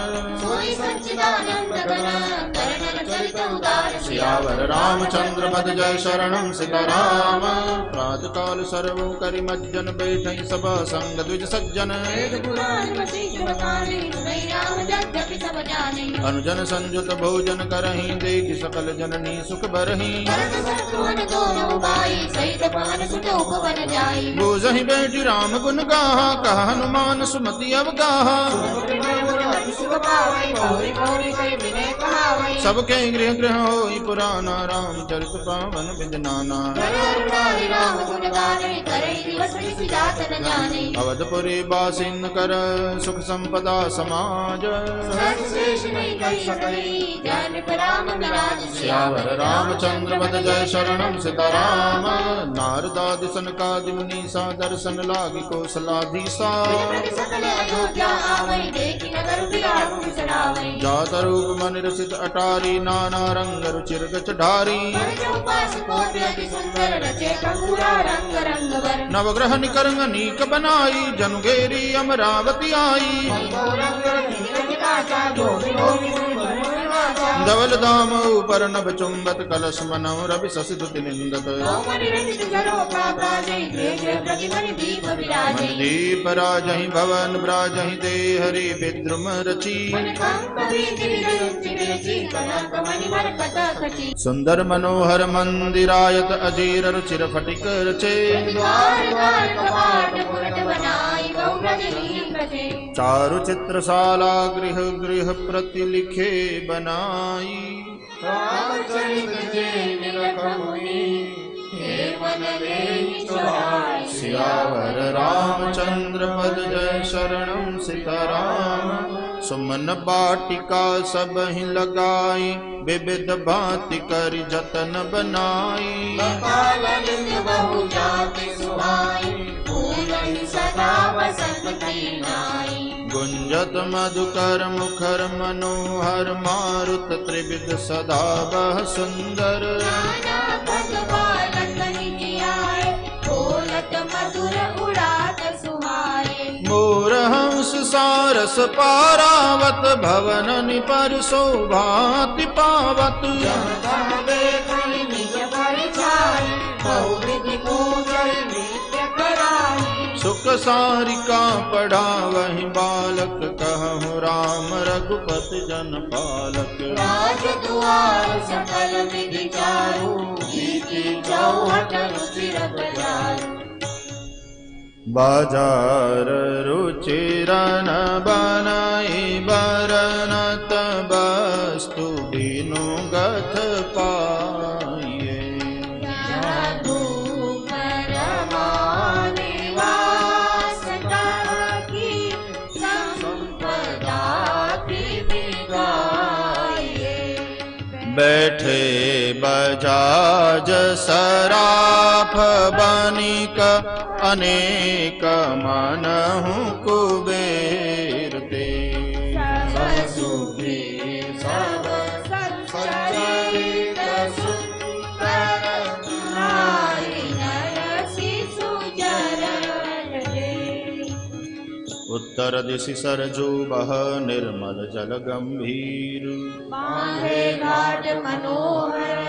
सियावर रामचंद्र पद जय शरणम सीताराम प्रात काल सर्व करि मज्जन बैठै सब संग द्विज सज्जन अनुजन संयुत भोजन करहि देखि सकल जननी सुख बरहि बोझहि बैठी राम गुण गाहा कहा हनुमान सुमति अवगाहा सबके गृह गृह होई पुराना रामचरित पावन विजनाना अवधपुरी बासिन कर सुख संपदा समाज श्यावर रामचंद्र पद जय शरणम सीताराम नारदादि सनकादि मुनीसा दर्शन लागी कौशलाधीसा जात रूप मन रसित अटारी नाना रंग रुचिर गच ढारी नवग्रह निकरंग नीक बनाई जनुगेरी अमरावती आई धवल दाम ऊपर नभ चुंबत कलश मनौ रवि शशि दुति निंदत दीप राजहि भवन ब्राजहि दे हरि विद्रुम रची सुंदर मनोहर मंदिरायत अजीर रुचिर फटिक रचे चारु चित्रशाला गृह गृह प्रतिलिखे बनाई सियावर रामचंद्र पद जय शरणम सीताराम सुमन बाटिका सब ही लगाई विविध भांति कर जतन बनाई गुंजत मधुकर मुखर मनोहर मारुत त्रिविध सदा बह सुंदर मोर हंस सारस पारावत भवन पर शोभाति पावत सुख कसारिका पढ़ा वही बालक कहूँ राम रघुपति जन पालक। राज दुआर सकल विधि चारु, नीति चौहट रुचिर बजारु। बाजार रुचिरन बनाई बरनत वस्तु बिनु गथ पाइए। बैठे बजाज सराफ बनिक अनेक मनहु कुबेर ते। सब सुखी सब सच्चरित सुंदर, नारी नर शिशु जरण दे। उत्तर दिशि सरजू बह निर्मल जल गंभीर। बांधे घाट मनोहर,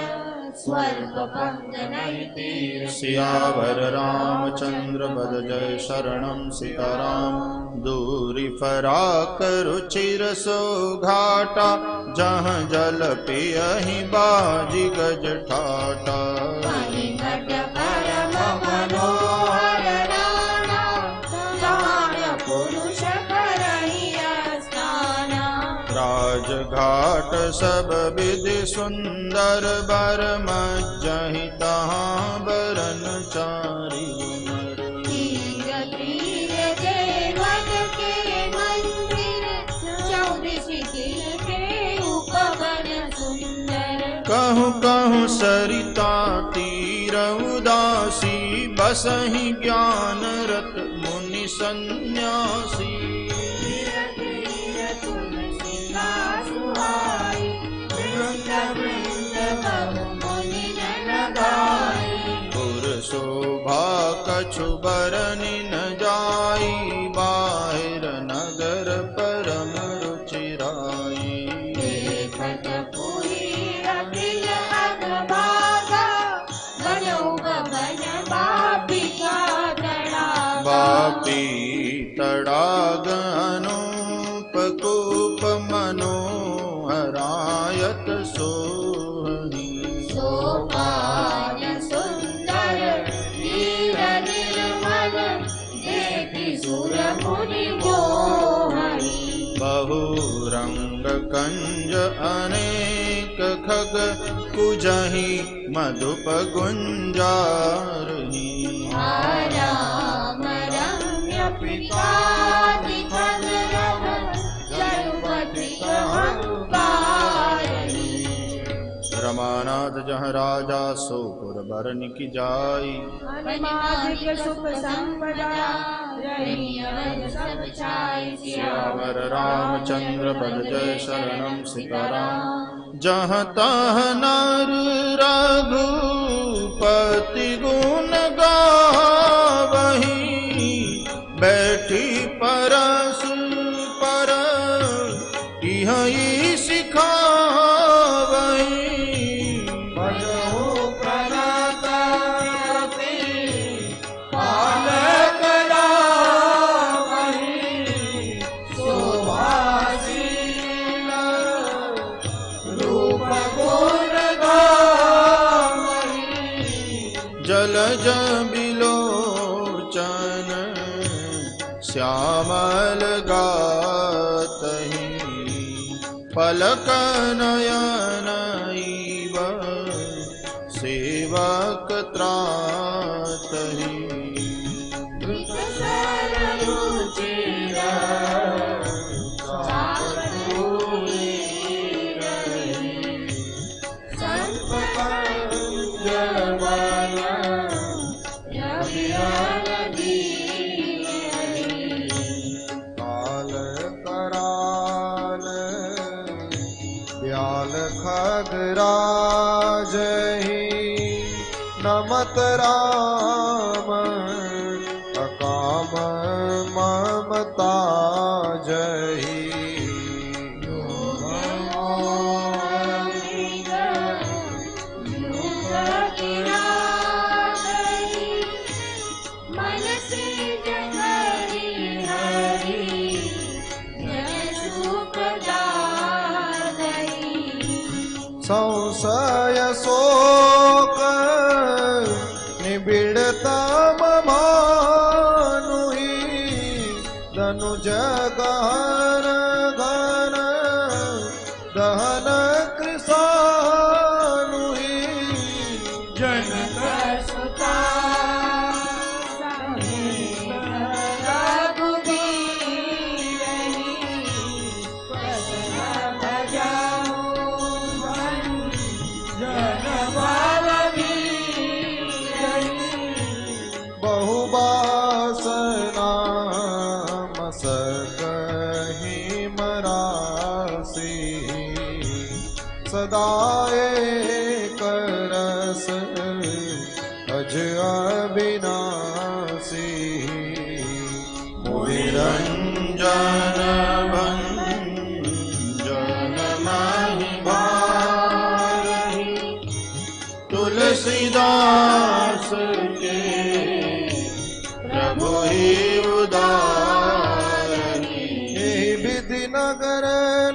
स्वर्ग पंथ नहीं तीर। सियावर रामचंद्र बद जय शरणम सीताराम। दूरी फराक रुचिर सो घाटा, जहाँ जल पियहि बाजी गज ठाटा। घट परम मनोहर राणा, जहाँ पुरुष करहि स्नाना। राजघाट सब विधि सुंदर, बर मज्जहि तहाँ बरन चारि नर। तीर तीर देवन के मंदिर, 24 दिल के उपवन सुंदर। कहूँ कहूँ सरिता तीर उदासी, बसहि ज्ञान रत मुनि सन्यासी। पुर शोभा कछु बरनि न जाई, बाहिर नगर परम रुचिराई। देखत पुरी अखिल अगभागा, बनो बबन बापिका तड़ागा। बापी तड़ाग अनूप कूप मनोहरायत सोहनी। सोपान सुंदर वीर निर्मल, देखि सुर मुनि मोहनी। बहुरंग कंज अनेक खग, कुजहि मधुप गुंजारहि। राम रम्य पिताति खग रव, जरुपति अहंकारहि। रमानाथ जहाँ राजा सोपुर बरन की जाई। अनिमादिक सुख संपदा, रही अवध सब छाई। सियावर रामचंद्र बद जय शरणम सीताराम। जहाँ तहाँ नर रघुपति गुण गावहीं, बैठी परस पर इहि सिखावहीं। जलज बिलोचन श्यामल गातहि, पलक नयन इव सेवक त्रातहि। काल कराल ब्याल खगराजहि, नमत राम अकाम ममता जहि। मन से जगत सय शोक निबिड़ता मानुहि धनुज गहन घन दहन कृसानुहि जनक सुता रघुबीरहि प्रसन्न भजाऊं जन बहुबासना मसकहि मरासी सदा एक रस अज अविनाशी निरंजन भंजन माहि भारि तुलसीदास के प्रभु ही उदारी विधि नगर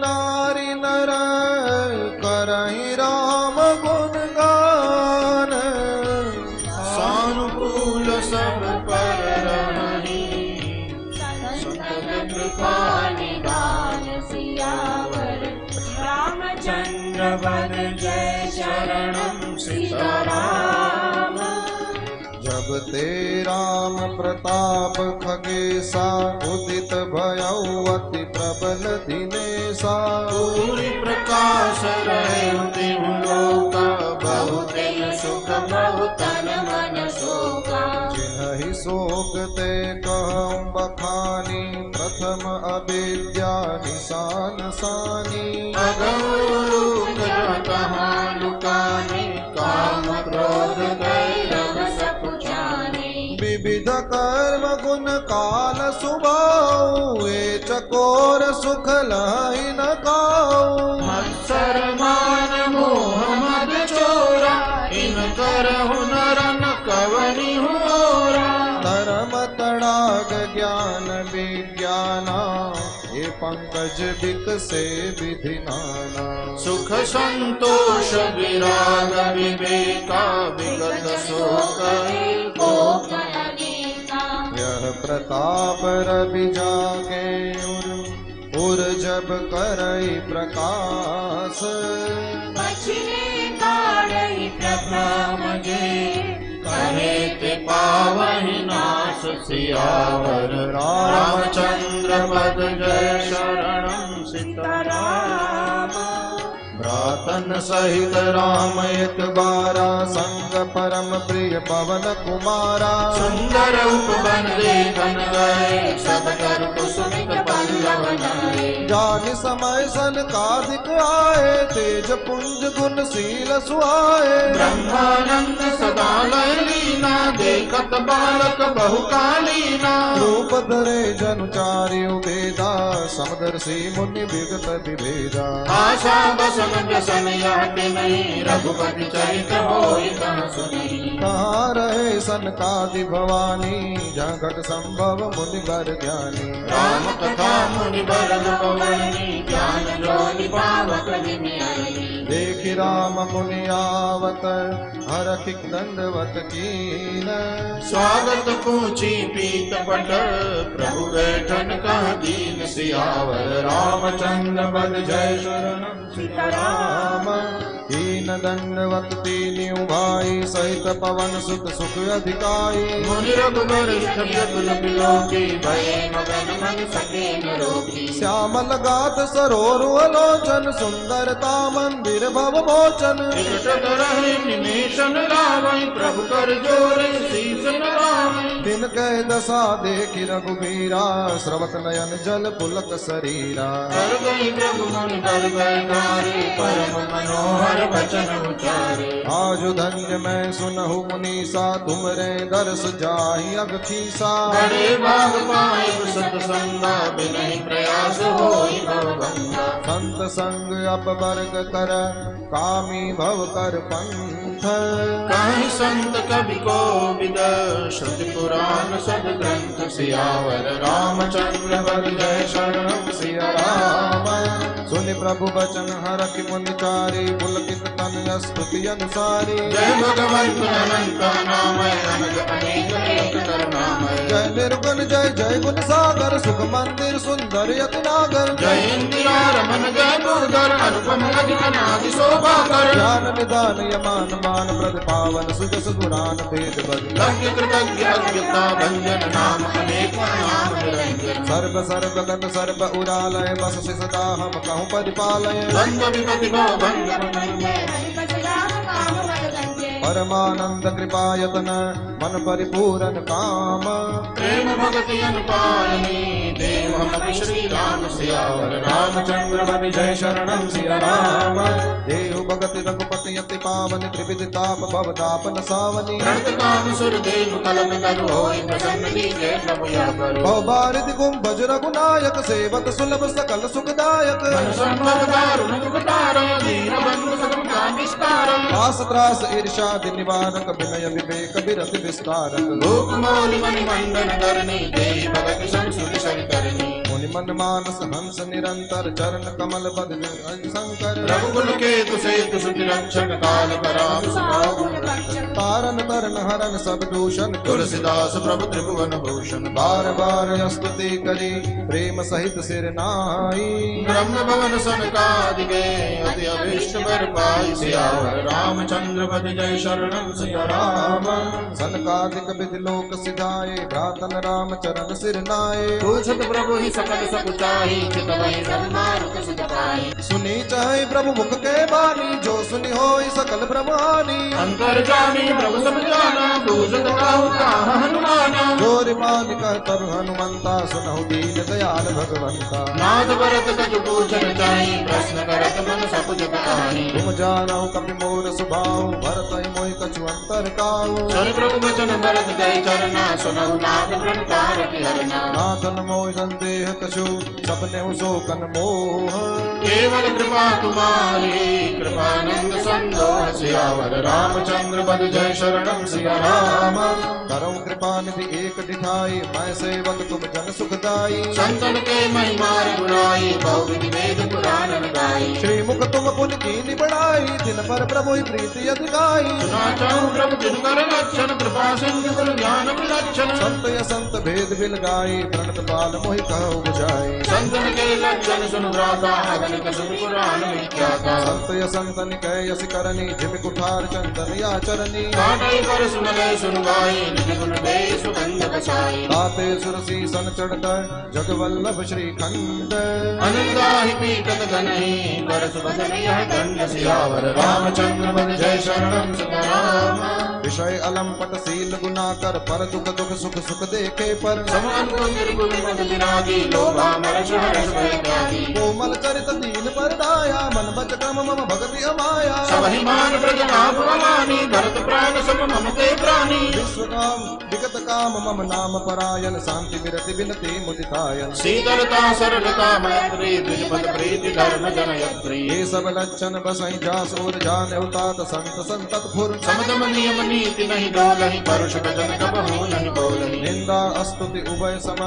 नारी नर करहि राम गुण गान सानुकूल सब पर रहि संत कृपा निदान सियावर रामचंद्र वन जय शरणं सीताराम। जब ते राम प्रताप खगेसा उदित भयउ अति प्रबल दिनेसा पूरी प्रकाश रहे तिहु लोका बहुत सुख बहुतन मन शोका जिन्हि शोक ते कहउँ बखानी प्रथम अविद्या निशान सानी अगम कहाँ लुकानी काम क्रोध कैरव विविध कर्म गुण काल सुभाऊ ए चकोर सुख लहि न काऊ मत्सर मान मोह मद चोरा इन करहु नरन कवनि होरा धर्म तड़ाग ज्ञान विज्ञाना ये पंकज बिकसे विधि नाना सुख संतोष विराग विवेका विगत शोक यह प्रताप रवि जागे उर जब करई प्रकाश बचने काढ़ई प्रभ्रम जे कहे ते पावहि नाश सियावर रामचंद्र पद जय शरणं सीताराम भ्रातन सहित राम एक बारा संग परम प्रिय पवन कुमारा सुंदर उपवन देखन गए सब कर कुसुमित पल्लव नए जानि समय सनकादिक आए तेज पुंज गुण शील सुहाए ब्रह्मानंद सदा लय लीना देखत बालक बहुकालीना रूप धरे जनु चार्यु वेदा समदर्शी मुनि विगत विभेदा आशा बसन व्यसन याति नहीं रघुपति चरित होई कहाँ सुनी कहाँ रहे सनकादि भवानी जहाँ घट संभव मुनि बर ज्ञानी राम कथा मुनि बर भवानी ज्ञान जोनि पावक विनयी देखि राम मुनि आवत हरखिक दंडवत कीन स्वागत पूछी पीत पट प्रभु बैठन कहाँ दीन सियावर रामचंद्र बल जय शरणं सीताराम दीन दंडवत तीनिउ भाई सहित पवन सुत सुख अधिकाई मुनि रघुबर बिलोकी भये मगन मन सके न रोकी श्यामल गात सरोरु अलोचन सुंदरता मंदिर भव मोचन विकट रहे निमेषन लावई प्रभु कर जोरे शीस नवाई दिन कह दशा देखि रघुबीरा स्रवत नयन जल पुलक शरीरा कर गई प्रभु मन कर गए नारी परम मनोहर वचन उचारे आजु धन्य मैं सुनहु मुनीसा तुमरे दर्श जाहि अब खीसा बड़े भाग पाए सतसंगा बिनहि प्रयास होई भवभंगा संत संग अपवर्ग कर कामी भव कर पंथ कहीं संत कवि को विद श्रुति पुराण सद ग्रंथ सियावर रामचंद्र बल जय शरणं सिया राम सुन सुनि प्रभु बचन हरखि मुनि चारि पुलकित तन स्तुति अनुसारी जय भगवंत अनंत नामय अनग अनेक अनेक करुणामय जय निर्गुण जय जय गुण सागर सुख मंदिर सुंदर यति नागर जय इंदिरा रमन जय भूधर अनुपम अनादि शोभा कर ज्ञान निदान यमान मान प्रद पावन सुजस गुरान भेद बद लज्ञ कृतज्ञ अज्ञता भंजन नाम अनेक नाम निरंजन सर्व सर्व गत सर्व उरालय बस सदा हम कहूँ परिपालय द्वंद्व विपति भव भंग परमानंद कृपायतन मन परिपूरन काम प्रेम भक्ति अनुपालनी देव हम श्री राम सियावर रामचंद्र बन जय शरणम सिया राम देहु भगति रघुपति अति पावन त्रिविध ताप भव तापन सावनी प्रणत काम सुर देव कलम करु होई प्रसन्न लीजे प्रभु या करो भव बारिधि कुंभज रघुनायक सेवक सुलभ सकल सुखदायक मन संभव दारुण दुखतारा दीन बंधु सदम का निस्तारा आस त्रास ईर्षादि निवारक विनय विवेक विरति विस्तारक लोक मौलि मणि मंडन धरणी देहि भगति संसुति सरि करनी मुनि मन मानस हंस निरंतर चरण कमल पद शंकर रघुकुल के तुसे सुति रक्षक काल कराम सुनाओ गुण रक्षक तारन तरन हरन सब दूषण तुलसीदास प्रभु त्रिभुवन भूषण बार बार स्तुति करी प्रेम सहित सिर नाई ब्रह्म भवन सनकादिके अति अभीष्ट वर पाई सियावर रामचंद्र पद जय शरणम सिया राम सनकादिक विधि लोक सिधाए भ्रातन राम चरण सिर नाए पूछत प्रभु ही सकल सकुचाही चित वही सब मारुत सुख पाई सुनी चाहे प्रभु मुख के बानी जो सुनी होई सकल ब्रह्मानी अंतर जानी प्रभु सब जाना पूछत काहु कहा हनुमाना जोरि मान कह तरु हनुमंता सुनहु दीन दयाल भगवंता नाथ भरत कछु पूछन चाही प्रश्न करत मन सब जग आही तुम जानहु कपि मोर सुभाव भरत मोहि कछु अंतर काहु चल प्रभु वचन भरत गए चरना सुनहु नाथ प्रणकार हरना नाथन मोहि संदेह कछु सपने शोकन मोह केवल कृपा तुम्हारी कृपानंद संदोह सियावर रामचंद्र पद जय शरणम सिया राम करौ कृपा निधि एक दिखाई मैं सेवक तुम जन सुखदाई संतन के महिमार गुणाई बहुविधि वेद पुराण गाई श्री मुख तुम पुन कीनि बढ़ाई दिन पर प्रभु ही प्रीति अधिकाई सुना चाहूं प्रभु जिन कर लक्षण कृपा सिंधु गुरु ज्ञान विलक्षण संत य संत भेद बिल गाई प्रणत बाल मोहि कहु बुझाई संतन के लक्षण सुन भ्राता अगणित सुन पुराण विख्याता संत य संत निकय यस करनी जिम कुठार चंदन या चरनी काटई पर सुन गए सुन गाई निज गुण दे सुगंध बसाई ताते सुरसी सन चढ़कर जगवल्लभ श्री खंड अनंदाहि पीटत गनहि बरस बदन यह दंड सियावर रामचंद्र पद जय शरणम सिया राम विषय अलंपट सील गुनाकर पर दुख दुख सुख सुख देखे पर समान को निर्गुण मद विरागी लोभा मरष हर्ष भय त्यागी कोमल चरित दीन पर दाया मन बच क्रम मम भगति अमाया सबहि मान प्रजनाभ अमानी भरत प्राण सब मम ते प्राणी विश्व काम विगत काम मम नाम परायण शांति विरति विनति मुदितायन शीतलता सरलता मैत्री द्विजपद प्रीति धर्म जनयत्री ये सब लक्षण बसई जास और जान उतात संत संतत फुर समदम नियम नीति नहीं डोलहि परुष वचन कबहु नहीं बोलहि निंदा स्तुति उभय सम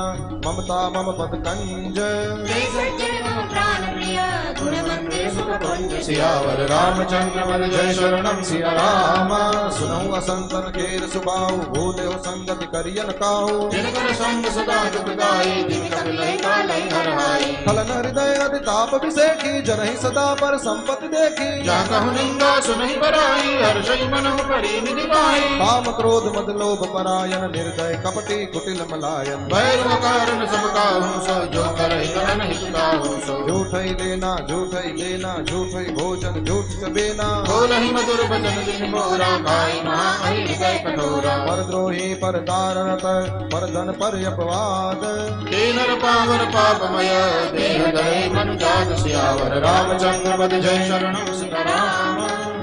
ममता मम पद कंज जय सज्जन मम प्राण प्रिय गुणवंते सुख पुंज सियावर रामचंद्र पद जय शरणम सिया राम सुनहु असंतन केर सुबाहु भूले हो संगति करियन काहू जिनकर संग सदा जुग गाई दिन कपिलहि कालहि हरहाई फलन हृदय अति ताप विसेखी जनहि सदा पर संपत्ति देखी जा कहु निंदा सुनहि बराई हर्षहि मनहु परि निधि पाई काम क्रोध मद लोभ परायण निर्दय कपटी कुटिल मलायन भैरव कारण सब काहू सो जो करहि कहन हित काहू सो झूठई लेना झूठई भोजन झूठ चबेना बोलहि मधुर भजन जिन मोरा खाई महामहि हृदय कठोरा परद्रोही पर दारत पर धन पर अपवाद ते नर पावर पापमय देह गए मन जात सियावर रामचंद्र पद जय शरणम सिया राम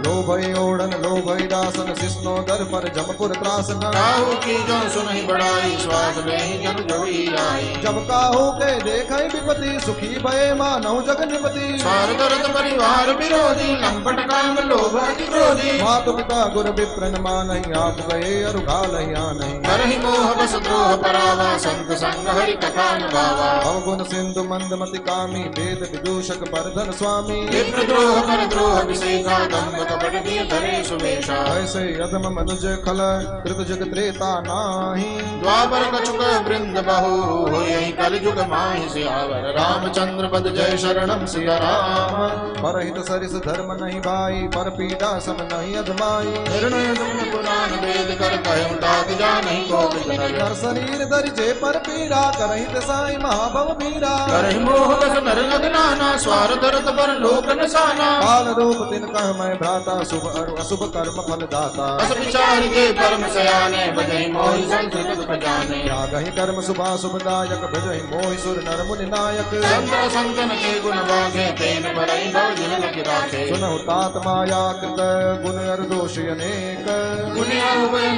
लोभई ओढ़न लोभई दासन सिस्नो दर पर जमपुर त्रासन काहू की जो सुनहि बड़ाई श्वास ले जन जोड़ी आई जब काहू के देखै विपति सुखी भये मानव जग निपति स्वार दर्द परिवार विरोधी लंपट काम लोभ अति क्रोधी मातु पिता गुरु विप्रन मानहि आप गए अरु घालहि आनहि करहि मोह बस द्रोह परावा संत संग हरि कथा न गावा अवगुण सिंधु मंदमति कामी वेद विदूषक परधन स्वामी विप्र द्रोह पर द्रोह विशेषा दंभ कपट दिए धरे सुमेशा ऐसे अधम मनुज खल कृत जग त्रेता नाही द्वापर कछुक वृंद बहु होई कलयुग माहि सियावर रामचंद्र पद जय शरणम सिया राम परहित सरिस धर्म नहीं भाई पर पीड़ा सम नहीं अधमाई निर्णय तुम पुराण वेद कर कहे उठात जा नहीं को नर शरीर धरि जे पर पीड़ा करहित साई महाभव मीरा करहि मोह बस नर अगनाना स्वार दर्द पर लोक नसाना काल रूप दिन कह मैं भ्राता शुभ अरु अशुभ कर्म फल दाता बस विचार के परम सयाने बजहि मोहि संस्कृत दुख जाने त्यागहि कर्म शुभा शुभदायक भजहि मोहि सुर नर मुनि नायक संत संतन के गुण बागे तेन परहि भव जिन लखि राखे सुनहु तात माया कृत गुण अर दोष अनेक दुनिया उभयन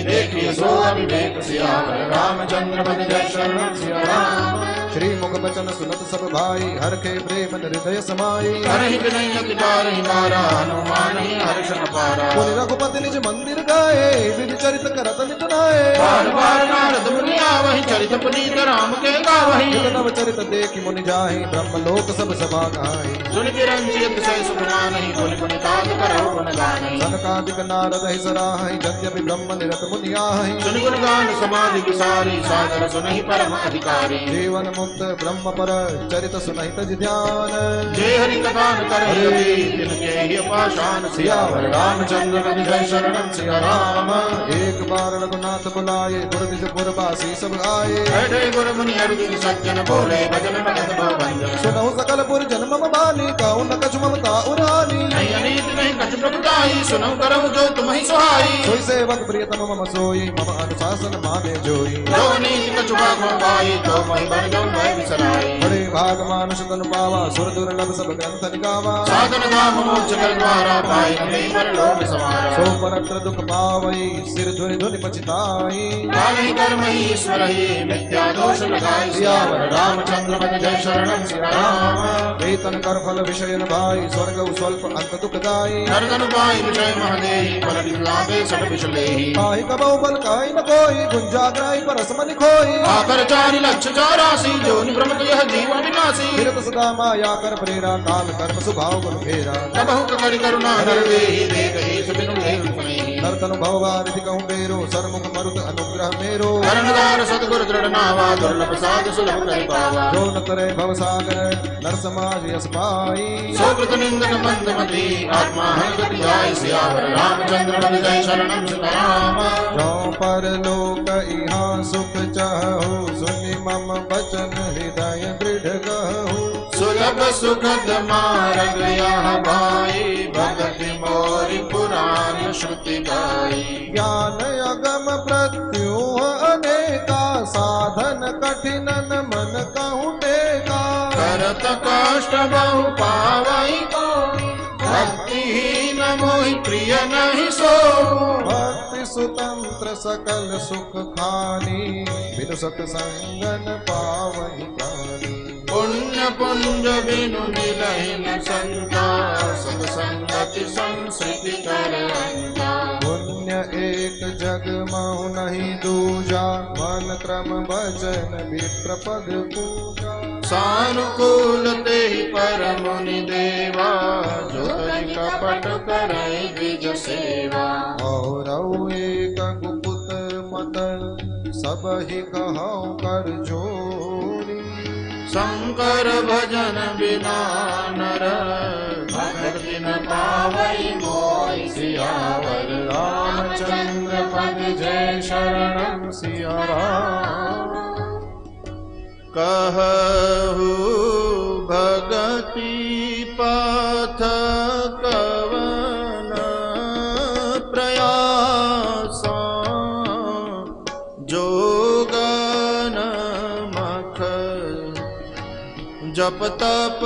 देखिए सो अविवेक सियावर रामचंद्र पद जय शरणम सिया राम श्री मुख बचन सुनत सब भाई हर के प्रेम हृदय समाई हरहि विनय अति पारहि मारा हनुमान ही हर्षण पारा मुनि रघुपति निज मंदिर गाए विधि चरित करत नित नाए बार बार नारद मुनि आवहि चरित पुनीत राम के गावहि नित नव चरित देखि मुनि जाहि ब्रह्म लोक सब सभा गाहि सुनि चिरंजीत सै सुख मानहि पुनि पुनि तात करहु गुण गानहि सनकादिक नारदहि सराहि यद्यपि ब्रह्म निरत मुनि आहि सुनि गुण गान समाधि विसारी सादर सुनहि परम अधिकारी जीवन मुक्त ब्रह्म पर चरित सुनहि तज ध्यान जय हरि कथा न करहि तिनके ही पाषाण सियावर रामचंद्र पद जय शरणम सिया राम एक बार रघुनाथ बुलाए दुर्दिश पुरवासी सब आए बैठे गुर मुनि अर्जुन सज्जन बोले भजन भगत भंजन सुनहु सकल पुर जन्म बानी कहु न कछु ममता उरानी नहीं अनीत नहीं कछु प्रभुताई सुनौ करहु जो तुम्हि सुहाई सोई सेवक प्रियतम मम सोई मम अनुशासन माने जोई जो नीति कछु भागो पाई तो महि बन जाऊं भय बिसराई बड़े भाग मानुष तन पावा सुर दुर्लभ सब ग्रंथ निगावा साधन धाम मोक्ष कर द्वारा पाई नहीं पर लोक समारा सो परत्र दुख पावई सिर धुनि धुनि पछताई कालहि कर्म ही ईश्वर ही मिथ्या दोष लगाई सियावर रामचंद्र पद जय शरणम सिया राम वेतन कर फल विषयन भाई स्वर्ग स्वल्प अंत दुखदाई नरदन पाई विषय महदेही फल विलापे सट विषलेही काहि कबहु बल काहि न कोई गुंजाग्राही परस मनि खोई आकर 4 लक्ष 84 जो निभ्रमत यह जीवन विनाशी फिरत सदा माया कर प्रेरा काल कर्म स्वभाव गुण घेरा तबहु करि करुणा नरदेहि देखहि सुबिनु लेहि पुनेहि नर्तन भववारिधि कहूँ बेरो सरमुख मरुत अनुग्रह मेरो कर्णधार सद्गुरु दृढ़ नावा दुर्लभ साध सुलभ कर पावा जो न करे भव सागर नर समाज यस पाई सोकृत निंदक मंदमति आत्मा हरि जाय सियावर रामचंद्र पद जय शरणम सिया राम जो पर लोक इहाँ सुख चाहु सुनि मम बचन हृदय दृढ़ कहु सुलभ सुखद मार्ग यह भाई भगति मोरि पुराण श्रुति गाई ज्ञान अगम प्रत्यूह अनेका साधन कठिनन मन कहूँ टेका करत काष्ठ बहु पावई भक्तिहीन मोहि प्रिय नहीं सो भक्ति सुतंत्र सकल सुख खानी बिनु सत्संगन पावहि प्राणी पुण्य पुंज बिनु मिलहि न संता सत्संगति संस्कृति करंता पुण्य एक जग महु नहीं दूजा मन क्रम वचन विप्र पद पूजा सानुकूल ते पर मुनि देवा जो करि कपट करे द्विज सेवा और एक गुप्त मत सब ही कहूँ कर जोरी शंकर भजन बिना नर भक्ति न पावई मोहि सियावर रामचंद्र पद जय शरणम सिया राम कहु भगति पथ कवन प्रयास जोगन मख जप तप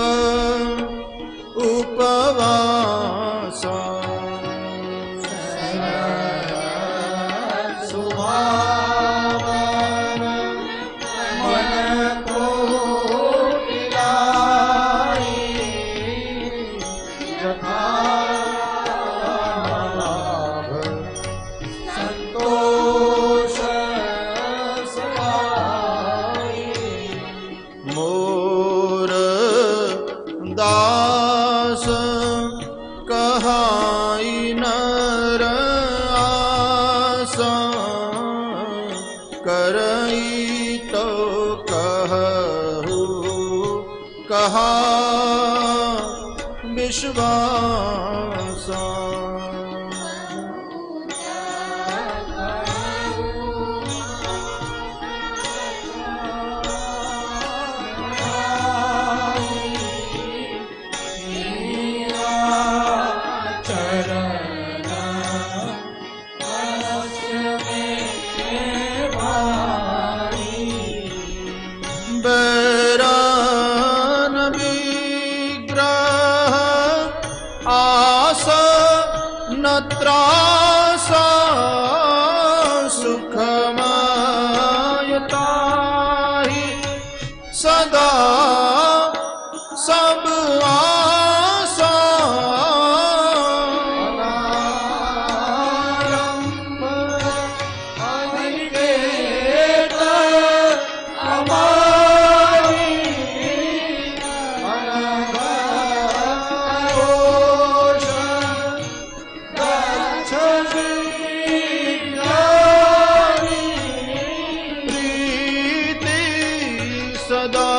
उपवासा सुभावन मन को खिलाई यथालाभ संतोष समाई मोर दास कहाई नर आसा करई तो कहू कहा विश्वासा बैरान विग्रह आस न त्रासा सुखमयताहि सदा सब आसा अनारंभ अनिकेत अमानि अनघोष गच्छति ज्ञानी प्रीति सदा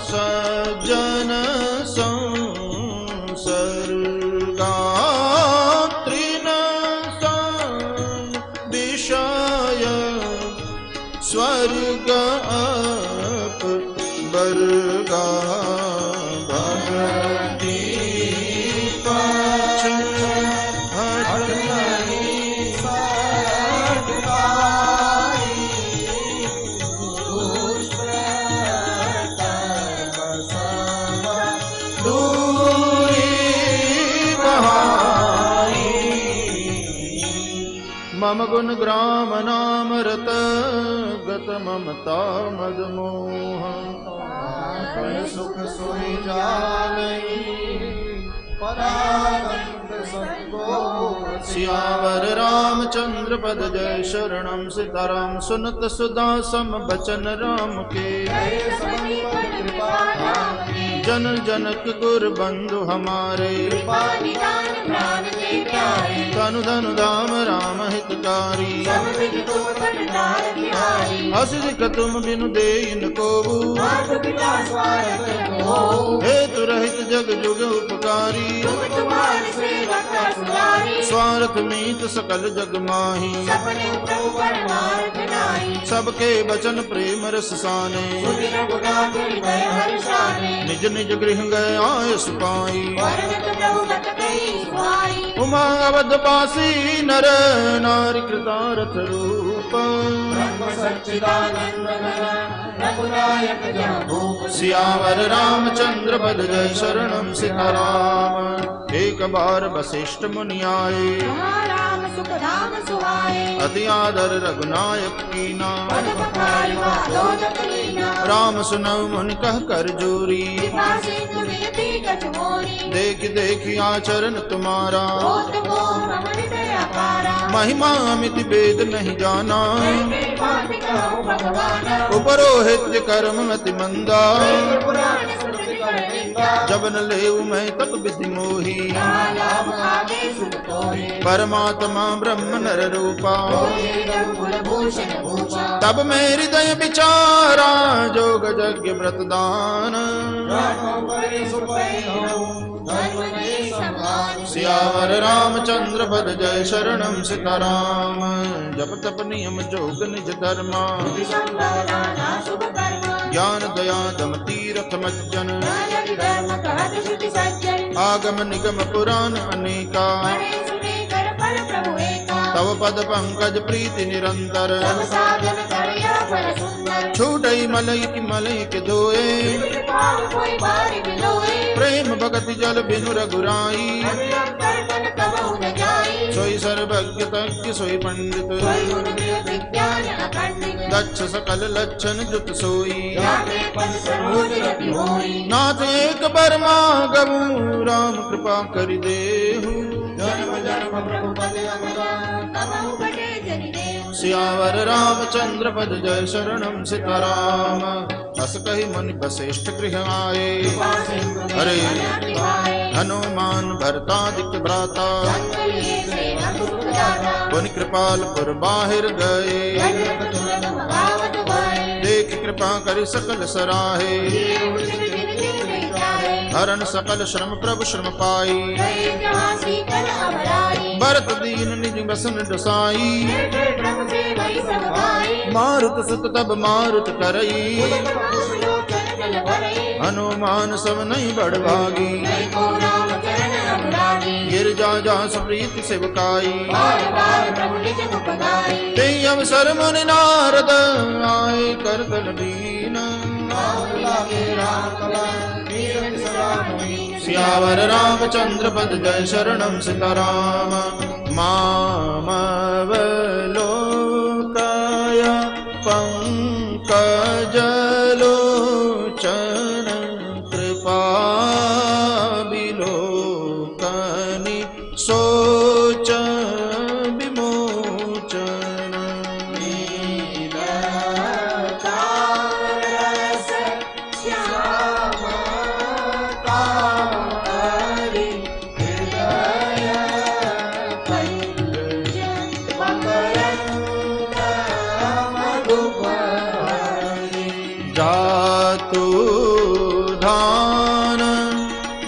सज्जन संसर्गात्रिन विषय स्वर्ग अप वर्गा भक्ति पक्ष हट मम गुण ग्राम नाम रत गत ममता मद मोह सुख सोई जालई परानंद संगोह सियावर रामचंद्र पद जय शरणम सीताराम सुनत सुधा सम बचन राम के जन जनक गुर बंधु हमारे तनु धनु धाम राम हितकारी हस दिख तुम बिनु देइन को हेतु रहित जग जुग उपकारी स्वार्थ मीत सकल जग माही सबके बचन प्रेम रस साने निज निज गृह गए आयस पाई उमा अवध पासी नर नारी कृतारथ रूप सियावर रामचंद्र पद जय शरणम सीताराम एक बार वशिष्ठ मुनि आए अति आदर रघुनायक कीना राम सुनौ मुनि कह कर जोरी देख देख आचरण तुम्हारा महिमा मिति वेद नहीं जाना उपरोहित कर्म मति मंदा जब न लेऊ मैं तब विधि मोही परमात्मा ब्रह्म नर रूपा तब मैं हृदय विचारा जोग यज्ञ व्रत दान सियावर रामचंद्र पद जय शरणम सीताराम जप तप नियम जोग निज धर्मा ज्ञान दया दम तीरथ मज्जन आगम निगम पुराण अनेका तव पद पंकज प्रीति निरंतर सब साधन करया फल सुंदर छूटई मलई की मलई के धोए कृपाल कोई बारी बिलोए प्रेम भगति जल बिनु रघुराई कर्तन कबहु न जाई सोई सर्वज्ञ तज्ञ सोई पंडित कोई गुण विज्ञान अखंडित दक्ष सकल लक्षण जुत सोई जाते पद सरोज रति होई नाथ एक बरमागमु राम कृपा करि देहु जन्म जन्म प्रभु पद अमरा कबहु बटे जनि देव सियावर रामचंद्र पद जय शरणम सीताराम हस कहि मुनि वशिष्ठ गृह आए हरे हनुमान भरतादिक भ्राता पुनि कृपाल पुर बाहिर गए देख कृपा करि सकल सराहे हरण सकल श्रम प्रभु श्रम पाई भरत दीन निज बसन डसाई मारुत सुत तब मारुत करई हनुमान सब नहीं बढ़भागी गिरजा जा सुप्रीति सेवकाई ते अवसर मुनि नारद आए कर तल दीन सियावर रामचंद्र पद जय शरणम सीताराम मामवलोकाय पंकजलोचन कृपा विलोकनि सोच विमोचन जातु धान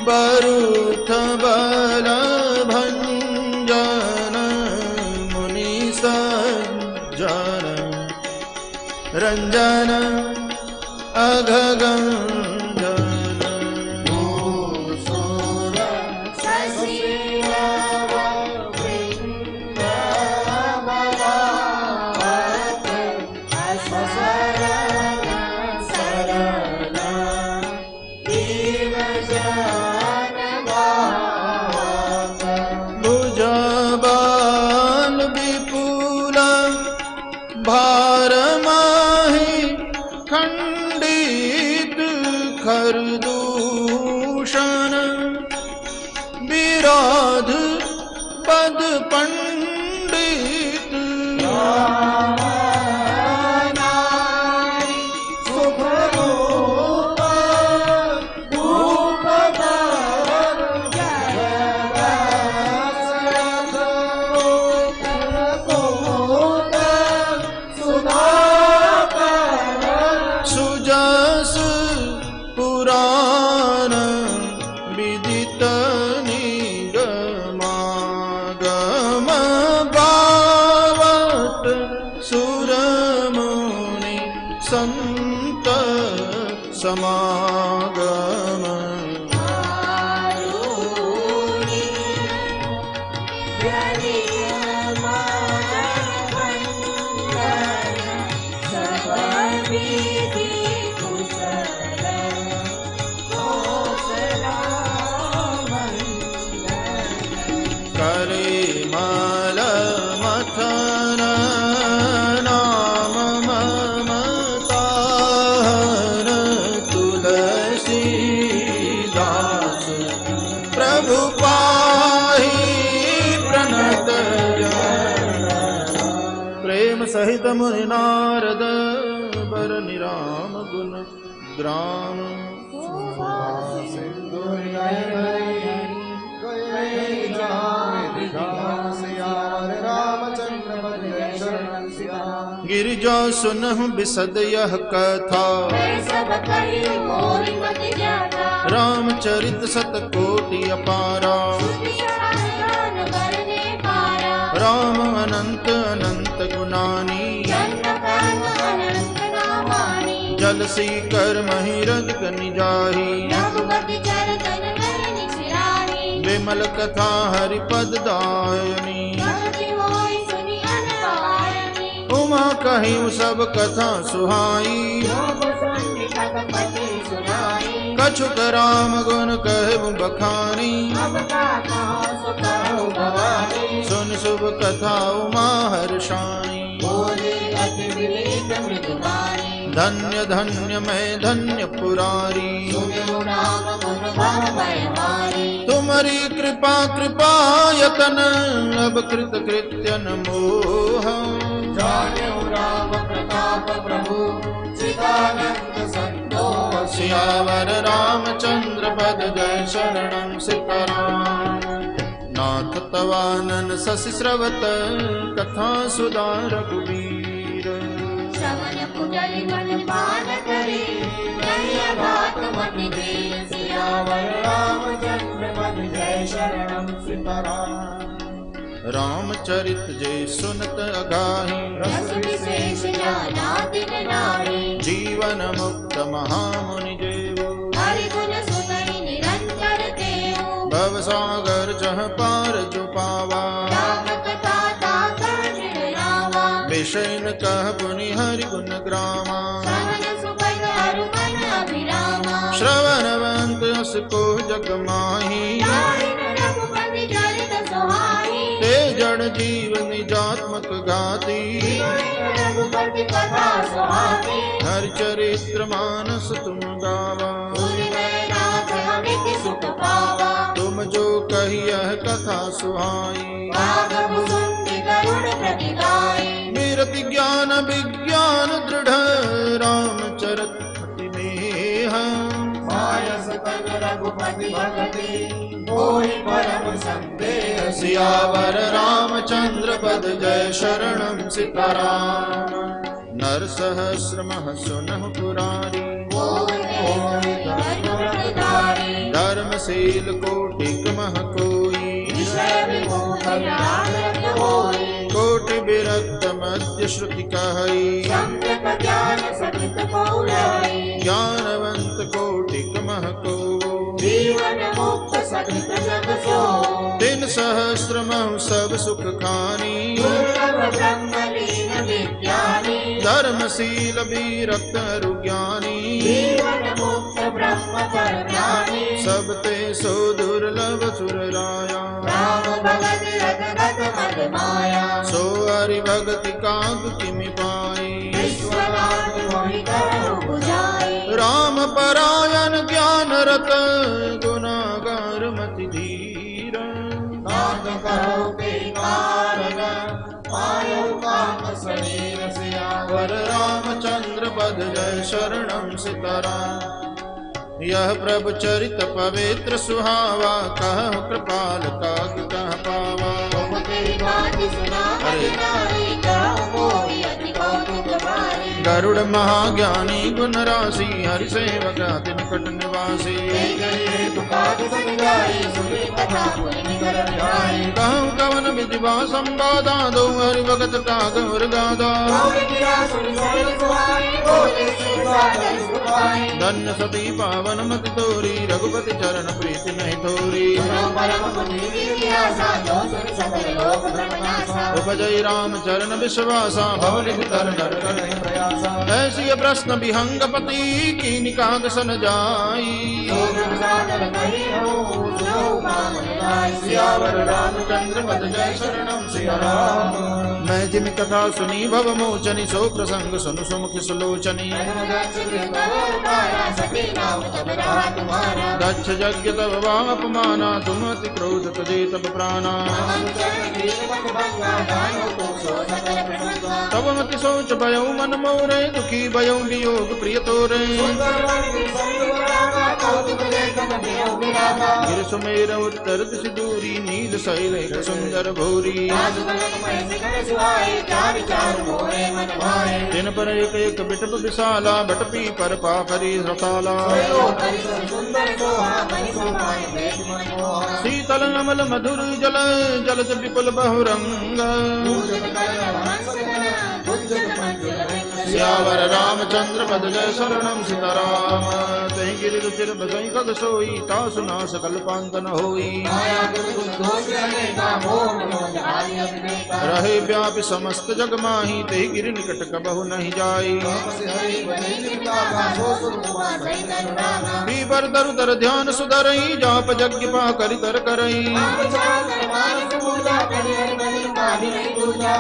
बरुथ बल भंजन मुनि सज्जन रंजन अघगंजन भुजबल विपुल भार माहि खंडित खरदूषण विराध पद पंडित सुजस पुराण विदित निगमागम गावत सुरमुनि संत समागम करे मल मथन नाम ममताहर तुलसी दास प्रभु पाहि प्रणत जन प्रेम सहित मुनि नारद बर निराम गुण ग्राम गिरिजा सुनहु बिसद यह कथा रामचरित सतकोटि अपारा राम अनंत अनंत गुणानी जल सी कर महिरज कनि जाही विमल कथा हरिपद दायनी उमा कहीं सब कथा सुहाई कछुक राम गुण कहु बखानी सुन शुभ कथा उमा हर्षाणी धन्य धन्य मैं धन्य पुरारी तुम्हारी कृपा कृपा यतन अब कृत कृत्यन मोह राम प्रताप प्रभु चिदानंद संतोष सियावर रामचंद्र पद जय शरणं सीताराम नाथ तवानन शशि स्रवत कथा सुधा रघुवीर श्रवण कुंडली मन पान करे कहिया बात मन दे सियावर रामचंद्र पद जय शरणं सीताराम रामचरित जय सुनत अगाही रस विशेष जाना दिन नारी जीवन मुक्त महामुनि देवो हरि गुण सुनई निरंतर देव भव सागर जह पार जो पावा राम कथा ताका रावा विषय न कह पुनि हरि गुण ग्रामा श्रवण सुखद अरु मन अभिरामा श्रवणवंत अस को जग माही रघुपति चरित सुहाई ते जड़ जीव निजात्मक गाती रघुपति कथा सुहाई हर चरित्र मानस तुम गावा नाथ अमित सुख पावा तुम जो कही यह कथा सुहाई राघव सुंदि करुण प्रतिगाई वीरति ज्ञान विज्ञान दृढ़ रामचरित अति नेह मायस तन रघुपति भगति मोहि परम संदेह सियावर रामचंद्र पद जय शरणं सीताराम नर सहस्रमः सुनहु पुरारी धर्मशील कोटिक मह कोई कोटि विरक्त मध्य श्रुति कहई ज्ञानवंत कोटिक मह को दिन सहस्र मह सब सुख खानी धर्मशील विरक्त रुज्ञानी सब ते सो दुर्लभ सुर राया सो हरि भगति काग किमि पाई राम परायण ज्ञान रत गुनागार मति धीर वर रामचंद्र पद जय शरणं सीताराम यह प्रभु चरित पवित्र सुहावा कहु कृपाल काग कह पावा गरुड़ महाज्ञानी गुण राशि हरि सेवक अति निकट निवासी कहूँ कवन विधिवा संवादा दो हरि भगत काग गादा धन्य सती पावन मति तोरी रघुपति चरण प्रीति नहीं थोरी उपजय राम चरण विश्वासा भवलिख तर नर करहि प्रयासा ऐसी प्रश्न विहंग पति की निकाग सन जाई सियावर रामचंद्र पद जय शरणं सियाराम मैं जिम कथा सुनी भव मोचनी सो प्रसंग सुनु सुमुखि सुलोचनी दक्ष यज्ञ तब वापमाना तुम अति क्रोध तजे तब प्राणा तब मति सोच भयो मन मोरे दुखी भयो वियोग प्रिय तोरे गिर सुमेर उत्तर दिश दूरी नील शैल सुंदर भूरी दिन पर एक एक बिटप विशाला बटपी पर पाखरी रसाला शीतल अमल मधुर जल जलज विपुल बहुरंग सियावर रामचंद्र पद जय शरणं सीताराम गिरि रुचिर बसई खग सोई तासु ना सकल पांतन होई रहे व्यापी समस्त जग माही ते गिरि निकट कबहु नहीं जाई बीबर दरु दर ध्यान सुधरई जाप यज्ञ पा करि तर करई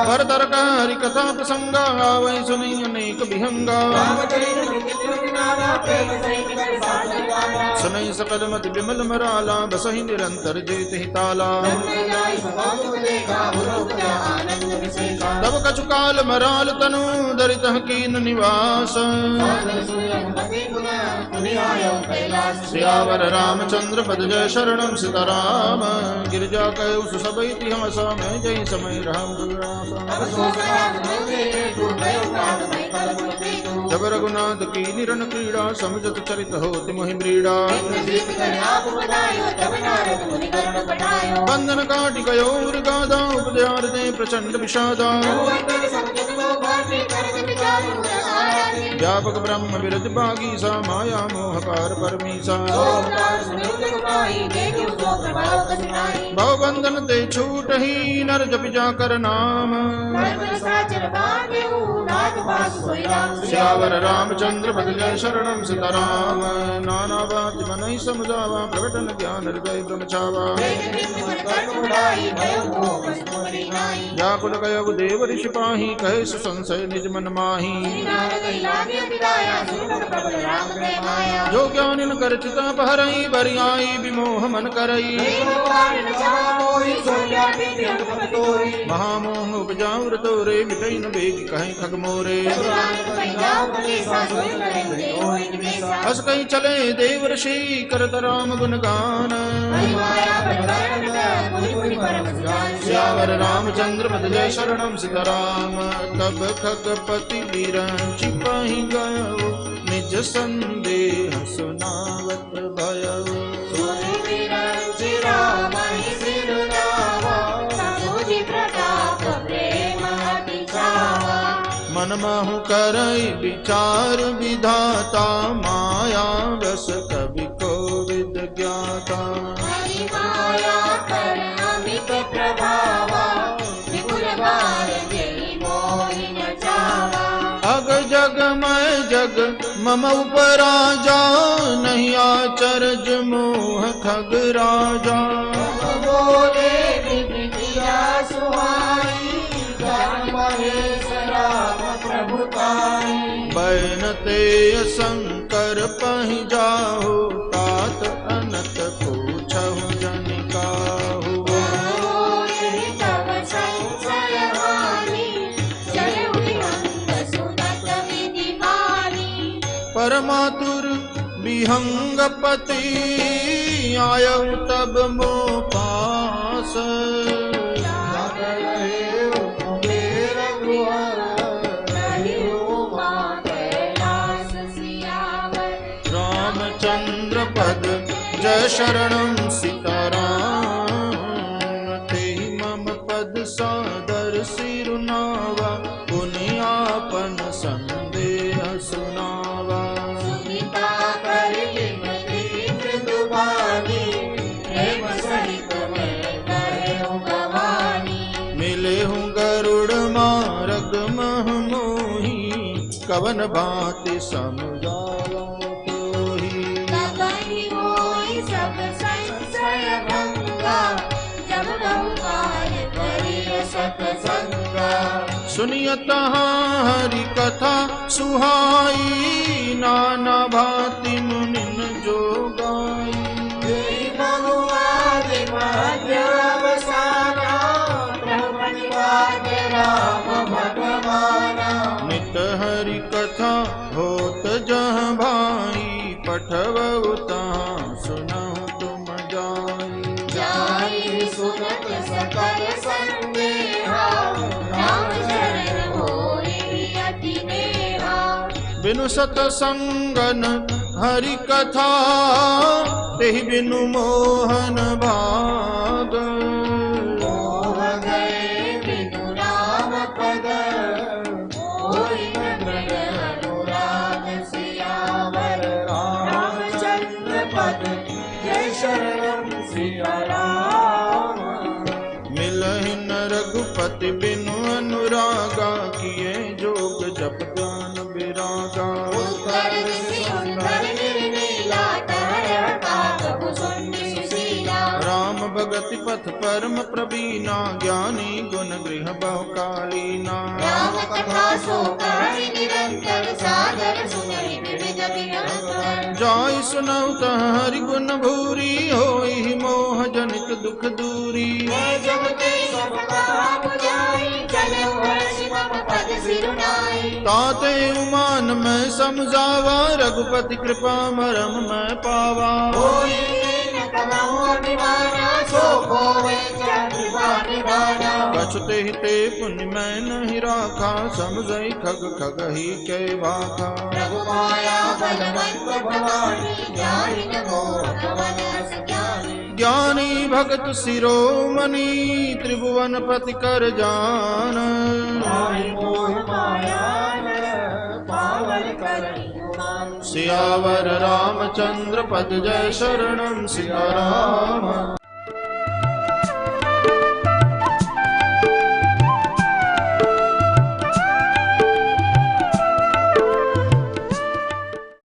वर तर हरि कथा प्रसंगा आवै सुनी अनेक विहंगा सुनई सकल मत विमल मराला बसहि निरंतर जेत ही ताला तब कछु काल मराल तनु दरित कीन निवास सियावर रामचंद्र पद जय शरणम सीताराम गिरजा कहु सब इतिहास में जय समय राम जब रघुनाथ की निरन क्रीड़ा समझत चरित होति मोहि ब्रीड़ा बंधन काटि गयो गाधा उपद्यार दे प्रचंड विषादा व्यापक ब्रह्म विरज बागी सा माया मोहकार परमीसा भव बंधन ते छूट ही नर जप जाकर नाम श्यावर रामचंद्र पद जय शरणम सीताराम नाना बात मन समझावा प्रकटन ज्ञान हृदय ब्रह्मचावा व्याकुल कयु देव ऋषि पाही कहे सुसंशय निज मन माही जो ज्ञानिन कर चिता पहरई बरियाई विमोह मन करई महामोह उपजाऊ तोरे मिटई न बेग कहीं खग मोरे हस कहीं चले देव ऋषि करत राम गुण गान श्यावर रामचंद्र पद जय शरणम सीताराम तब खगपति विरंचि पहि गयो निज संदेह सुनावत भयो मन महु करई विचार विधाता माया रस कवि को विद ज्ञाता अग जग मैं जग मम उपराजा नहीं आचरज मोह खग राजा बैन ते शंकर पहि जाहु तात अनत पूछहु जनिकाहु परमातुर विहंगपति आयउ तब मो पास रामचंद्र पद जय शरणम सीताराम तेहि मम पद सादर सिरुनावा पुनियापन संदेह सुनावा मिले हूँ गरुड़ मार्ग मह मोही कवन भांति समझावा सुनियत हरि कथा सुहाई नाना भांति मुनिन जो गाई नित हरि कथा होत जह भाई पठवउ तहाँ सुनहु तुम जाई सुनत सकल संदेहा राम चरण होई अति नेहा बिनु सतसंगन हरि कथा तेहि बिनु मोहन भाग मोह गए बिनु राम पद होई मन अनुराग सियावर रामचंद्र शरणं सिया राम। मिलहि न रघुपति बिनु अनुरागा, किए जोग जप ध्यान विरागा। उत्तर दिशि सुंदर निर्मला, तरह काकु सुंदर सुशीला। राम भगति पथ परम प्रवीणा, ज्ञानी गुण गृह बहुकालीना। राम कथा सो कहहि निरंतर, सादर सुनहि विविध विनंतर। जाय सुनऊ तह हरि गुण भूरी, होई मोह जनित दुख दूरी। जब ते सब कथा बुझाई, चले हर्षि मम पद सिरुनाई। ताते उमान मैं समझावा, रघुपति कृपा मरम मैं पावा। होई कीन कलहु अभिमाना, सो होवे कृपा निधाना। कछुते हिते पुण्य मैं नहीं राखा, समझई खग खग ही के भाखा। रघुमाया बलवंत भवानी, जाहि न मोह भवन अस ज्ञानी। ज्ञानी भगत शिरोमणि, त्रिभुवन पति कर जान। माहि मोह माया पावन करहि गुमान। सियावर रामचंद्र पद जय शरणम सिया राम।